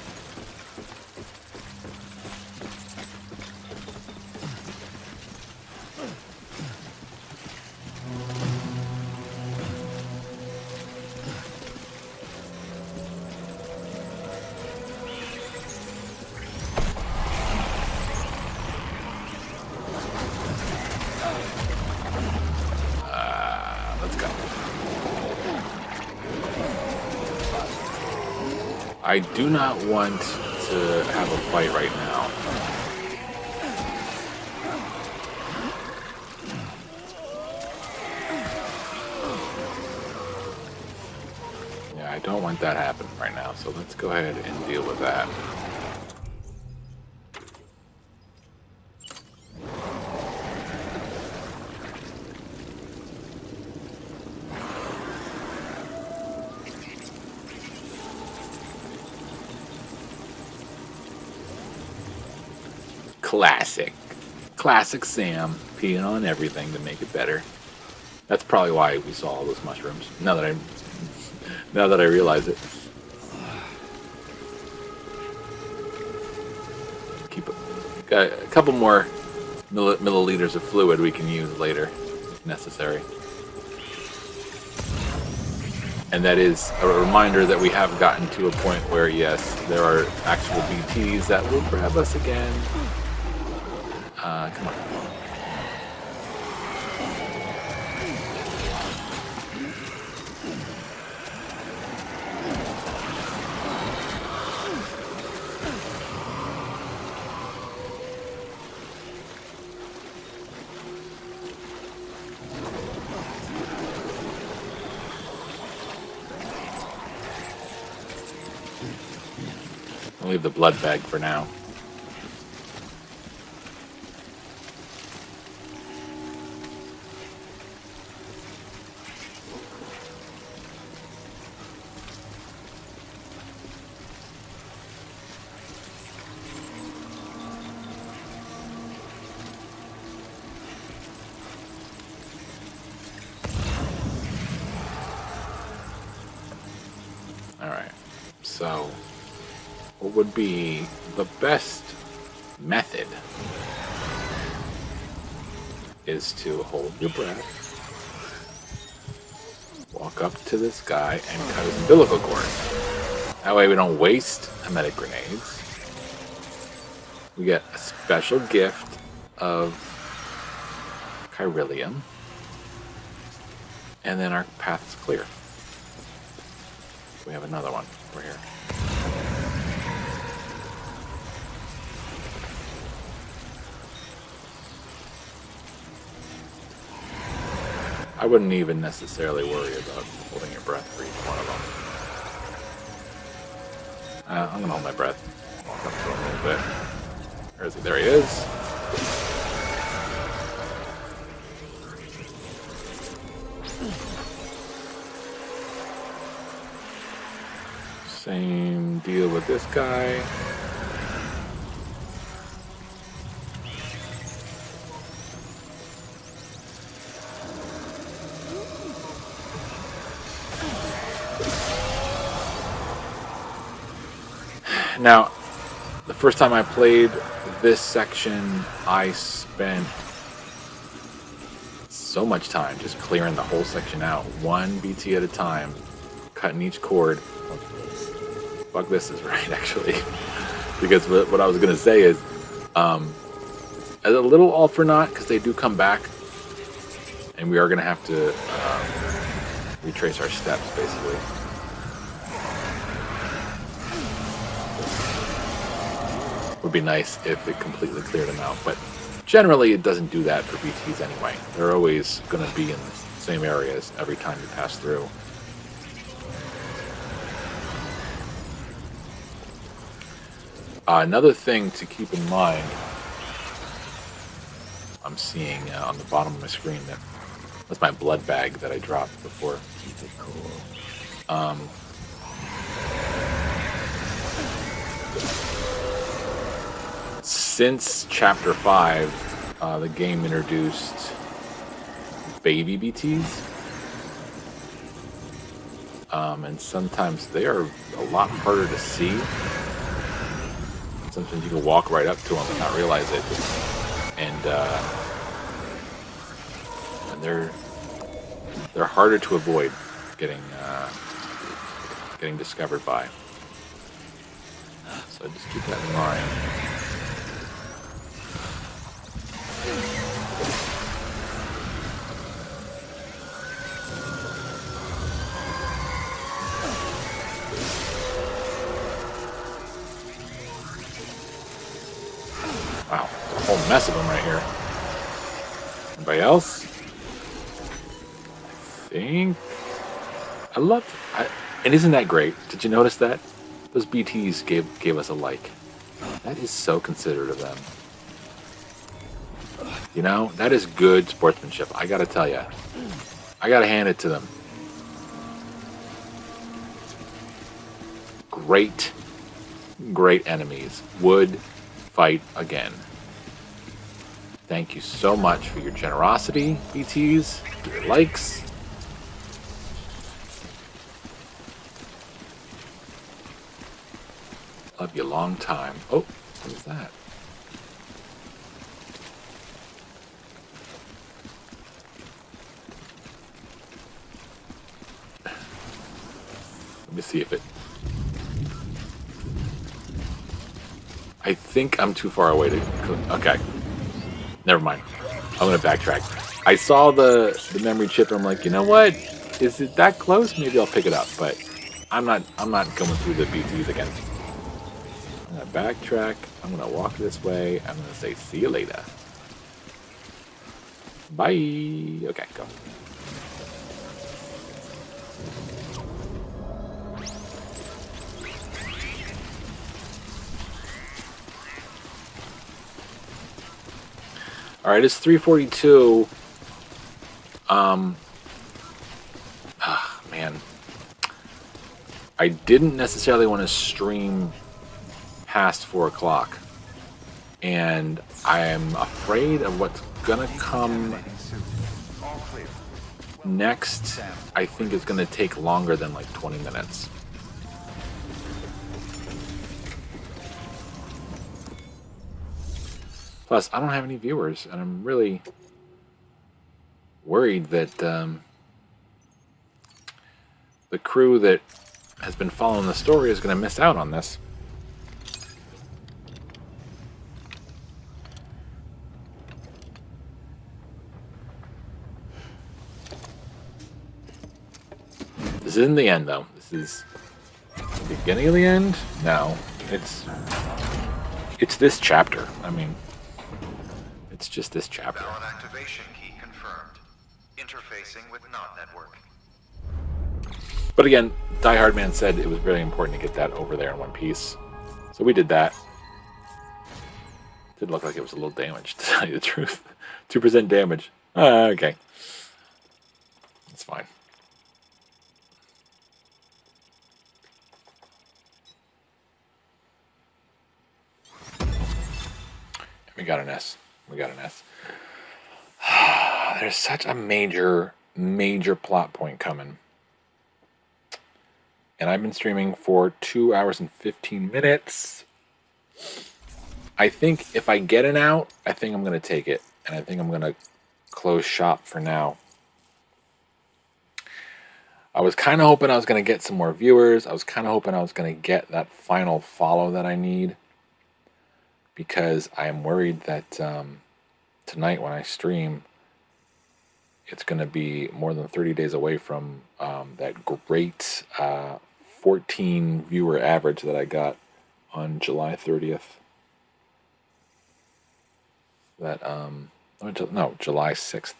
Let's go. I do not want to have a fight right now. Yeah, I don't want that happening right now, so let's go ahead and deal with that. Classic Sam, peeing on everything to make it better. That's probably why we saw all those mushrooms. Now that I realize it. Got a couple more milliliters of fluid we can use later if necessary. And that is a reminder that we have gotten to a point where, yes, there are actual BTs that will grab us again. Come on. I'll leave the blood bag for now. Alright, so what would be the best method is to hold your breath, walk up to this guy, and cut his umbilical cord. That way we don't waste emetic grenades. We get a special gift of chiralium, and then our path is clear. We have another one over here. I wouldn't even necessarily worry about holding your breath for each one of them. I'm gonna hold my breath. Walk up to him a little bit. Where is he? There he is. Same deal with this guy. Now, the first time I played this section, I spent so much time just clearing the whole section out, one BT at a time, cutting each cord. Fuck this is right, actually. Because what I was going to say is, as a little all for naught, because they do come back, and we are going to have to retrace our steps, basically. Would be nice if it completely cleared them out, but generally it doesn't do that for BTs anyway. They're always going to be in the same areas every time you pass through. Another thing to keep in mind, I'm seeing on the bottom of my screen, that's my blood bag that I dropped before. Keep it cool. Since Chapter 5, the game introduced baby BTs. And sometimes they are a lot harder to see. Sometimes you can walk right up to them and not realize it. And they're harder to avoid getting discovered by. So just keep that in mind. Wow, there's a whole mess of them right here. Anybody else? And isn't that great? Did you notice that? Those BTs gave us a like. That is so considerate of them. You know, that is good sportsmanship. I gotta tell you. I gotta hand it to them. Great enemies. Would fight again. Thank you so much for your generosity, BTs, for your likes. Love you a long time. Oh, what is that? Let me see if it... I think I'm too far away to... Okay. Never mind. I'm going to backtrack. I saw the memory chip and I'm like, you know what? Is it that close? Maybe I'll pick it up, but I'm not going through the BTs again. I'm going to backtrack. I'm going to walk this way. I'm going to say, see you later. Bye. Okay, go. All right, it's 3:42. Man, I didn't necessarily want to stream past 4 o'clock, and I'm afraid of what's gonna come next. I think it's gonna take longer than like 20 minutes. Plus, I don't have any viewers, and I'm really worried that the crew that has been following the story is going to miss out on this. This isn't the end, though. This is the beginning of the end? No, it's this chapter. I mean... It's just this chapter. Valid activation key confirmed. interfacing with Knot Network. But again, Die Hard Man said it was really important to get that over there in one piece. So we did that. Did look like it was a little damaged, to tell you the truth. 2% damage. Okay. That's fine. We got an S. We got an S. There's such a major plot point coming. And I've been streaming for 2 hours and 15 minutes. I think if I get an out, I think I'm going to take it. And I think I'm going to close shop for now. I was kind of hoping I was going to get some more viewers. I was kind of hoping I was going to get that final follow that I need. Because I am worried that tonight when I stream, it's going to be more than 30 days away from that great 14 viewer average that I got on July 30th. That, no, July 6th.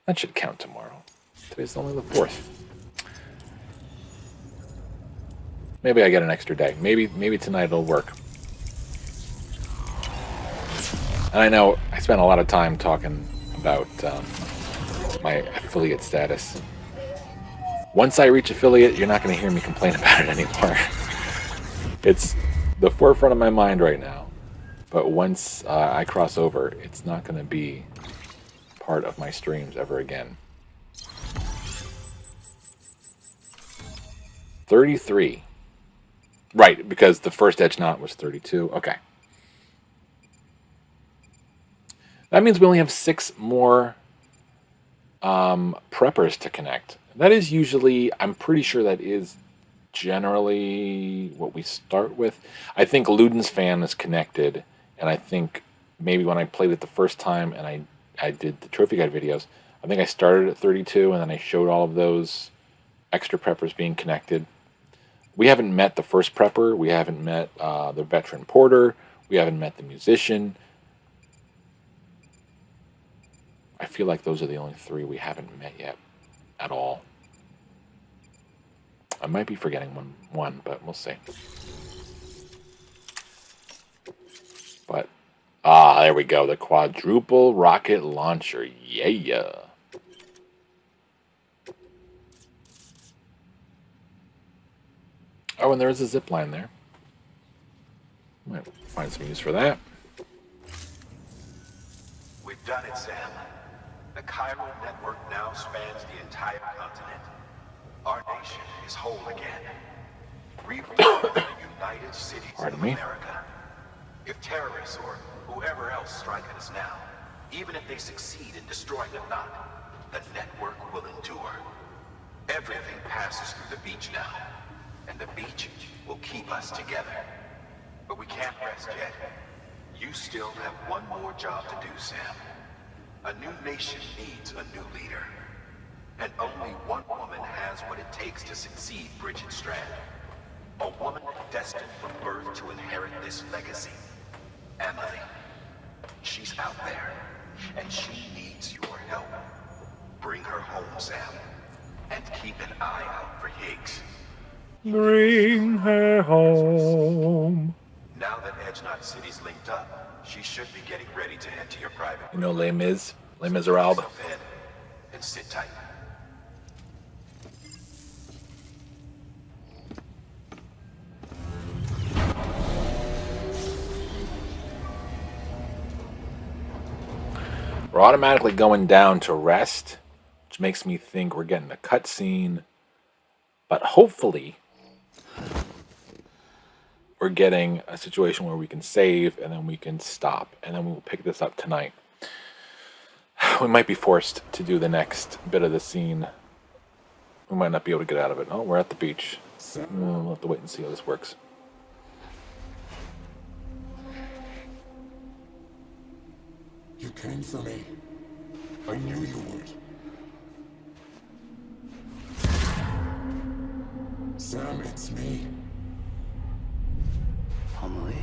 That should count tomorrow. Today's only the 4th. Maybe I get an extra day. Maybe tonight it'll work. And I know I spent a lot of time talking about my affiliate status. Once I reach affiliate, you're not going to hear me complain about it anymore. It's the forefront of my mind right now. But once I cross over, it's not going to be part of my streams ever again. 33. Right, because the first edge knot was 32. Okay. That means we only have 6 more preppers to connect. That is usually, I'm pretty sure that is generally what we start with. I think Luden's fan is connected, and I think maybe when I played it the first time and I did the trophy guide videos, I think I started at 32 and then I showed all of those extra preppers being connected. We haven't met the first prepper. We haven't met the veteran porter. We haven't met the musician. I feel like those are the only 3 we haven't met yet at all. I might be forgetting one, but we'll see. But, there we go. The quadruple rocket launcher. Yeah. Oh, and there is a zip line there. Might find some use for that. We've done it, Sam. The chiral network now spans the entire continent. Our nation is whole again. Rebuild the United Cities of America. If terrorists or whoever else strike at us now, even if they succeed in destroying the knot, the network will endure. Everything passes through the beach now. And the beach will keep us together. But we can't rest yet. You still have one more job to do, Sam. A new nation needs a new leader. And only one woman has what it takes to succeed Bridget Strand. A woman destined from birth to inherit this legacy. Emily. She's out there. And she needs your help. Bring her home, Sam. And keep an eye out for Higgs. Bring her home. Now that Edge Knot City's linked up, she should be getting ready to head to your private. You know Les Mis? Les Miserables? And sit tight. We're automatically going down to rest, which makes me think we're getting a cutscene. But hopefully, we're getting a situation where we can save and then we can stop. And then we'll pick this up tonight. We might be forced to do the next bit of the scene. We might not be able to get out of it. Oh, we're at the beach. We'll have to wait and see how this works. You came for me. I knew you would. Sam, it's me. Amelie?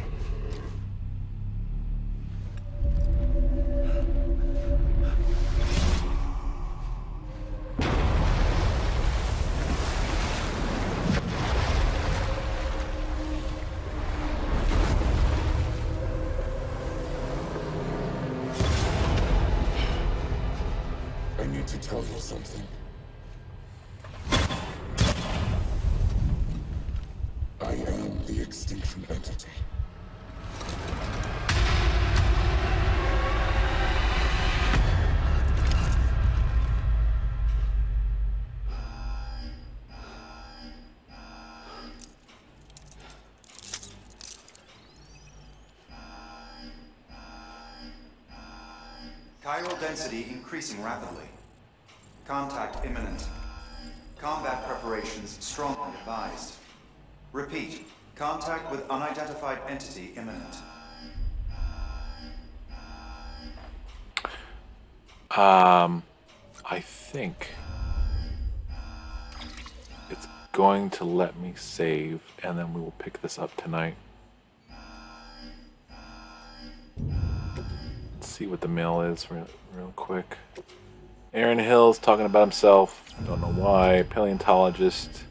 to tell you something. I am the extinction entity. Chiral density increasing rapidly. Contact imminent. Combat preparations strongly advised. Repeat. Contact with unidentified entity imminent. I think it's going to let me save, and then we will pick this up tonight. Let's see what the mail is real quick. Aaron Hill's talking about himself. Don't know why. Paleontologist.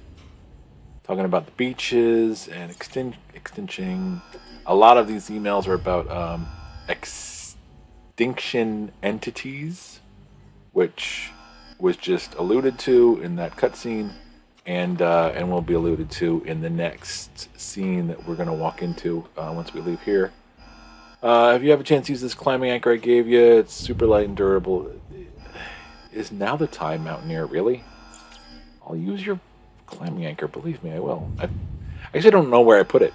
Talking about the beaches and extinction. A lot of these emails are about extinction entities, which was just alluded to in that cutscene, and will be alluded to in the next scene that we're going to walk into once we leave here. If you have a chance to use this climbing anchor I gave you, it's super light and durable. Is now the time, Mountaineer? Really? I'll use your climbing anchor. Believe me, I will. I actually don't know where I put it.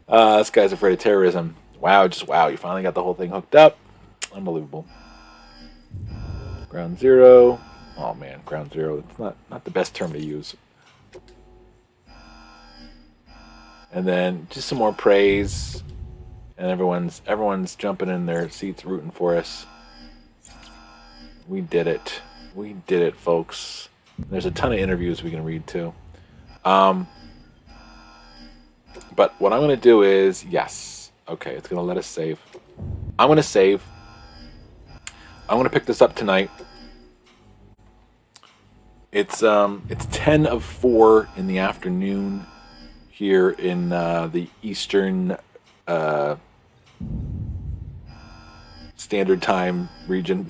This guy's afraid of terrorism. Wow, just wow. You finally got the whole thing hooked up. Unbelievable. Ground zero. Oh man, ground zero. It's not the best term to use. And then just some more praise. And everyone's jumping in their seats rooting for us. We did it. We did it, folks. There's a ton of interviews we can read too. But what I'm going to do is, yes. Okay, it's going to let us save. I'm going to save. I'm going to pick this up tonight. It's 10 of 4 in the afternoon here in the Eastern Standard Time region.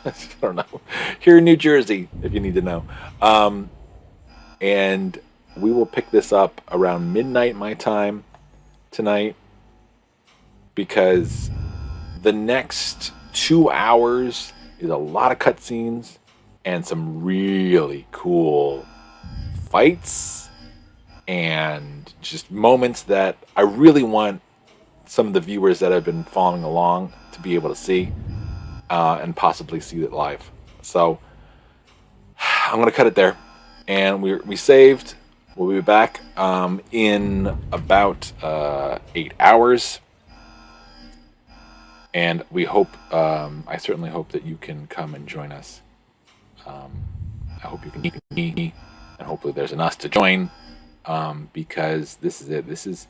I don't know. Here in New Jersey, if you need to know. And we will pick this up around midnight my time tonight, because the next 2 hours is a lot of cutscenes and some really cool fights and just moments that I really want some of the viewers that have been following along to be able to see and possibly see it live. So I'm going to cut it there. And we saved. We'll be back in about 8 hours. And we hope, I certainly hope that you can come and join us. I hope you can meet me, and hopefully there's an us to join, because this is it. This is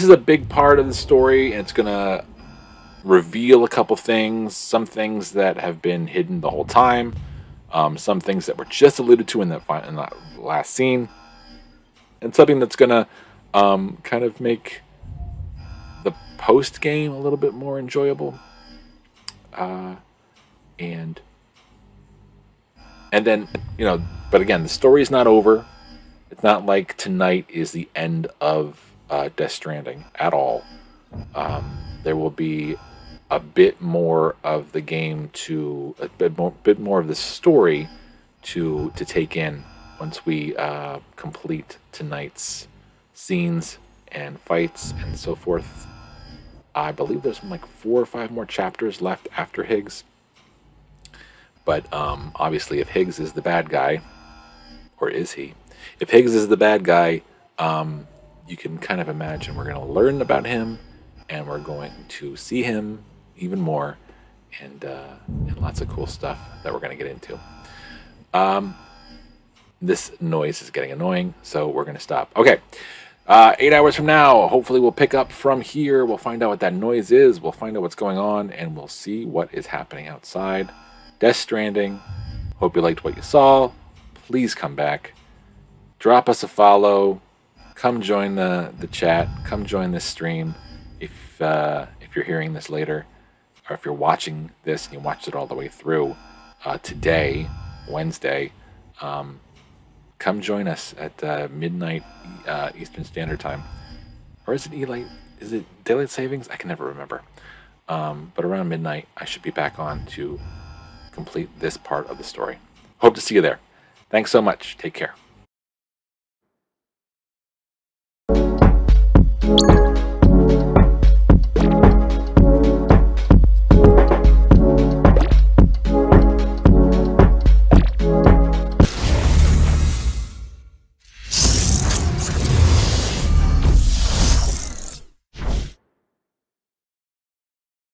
a big part of the story, and it's gonna reveal a couple things, some things that have been hidden the whole time, some things that were just alluded to in that last scene, and something that's gonna kind of make the post game a little bit more enjoyable, and then, but again, the story is not over. It's not like tonight is the end of Death Stranding at all. There will be a bit more of the game a bit more of the story to take in once we complete tonight's scenes and fights and so forth. I believe there's like 4 or 5 more chapters left after Higgs. But obviously, if Higgs is the bad guy, or is he? If Higgs is the bad guy, you can kind of imagine we're going to learn about him, and we're going to see him even more, and lots of cool stuff that we're going to get into. This noise is getting annoying, so we're going to stop. Okay, 8 hours from now, hopefully we'll pick up from here. We'll find out what that noise is. We'll find out what's going on, and we'll see what is happening outside. Death Stranding. Hope you liked what you saw. Please come back. Drop us a follow. Come join the chat. Come join this stream. If you're hearing this later, or if you're watching this and you watched it all the way through, today, Wednesday. Come join us at midnight Eastern Standard Time. Or is it Is it daylight savings? I can never remember. But around midnight, I should be back on to complete this part of the story. Hope to see you there. Thanks so much. Take care.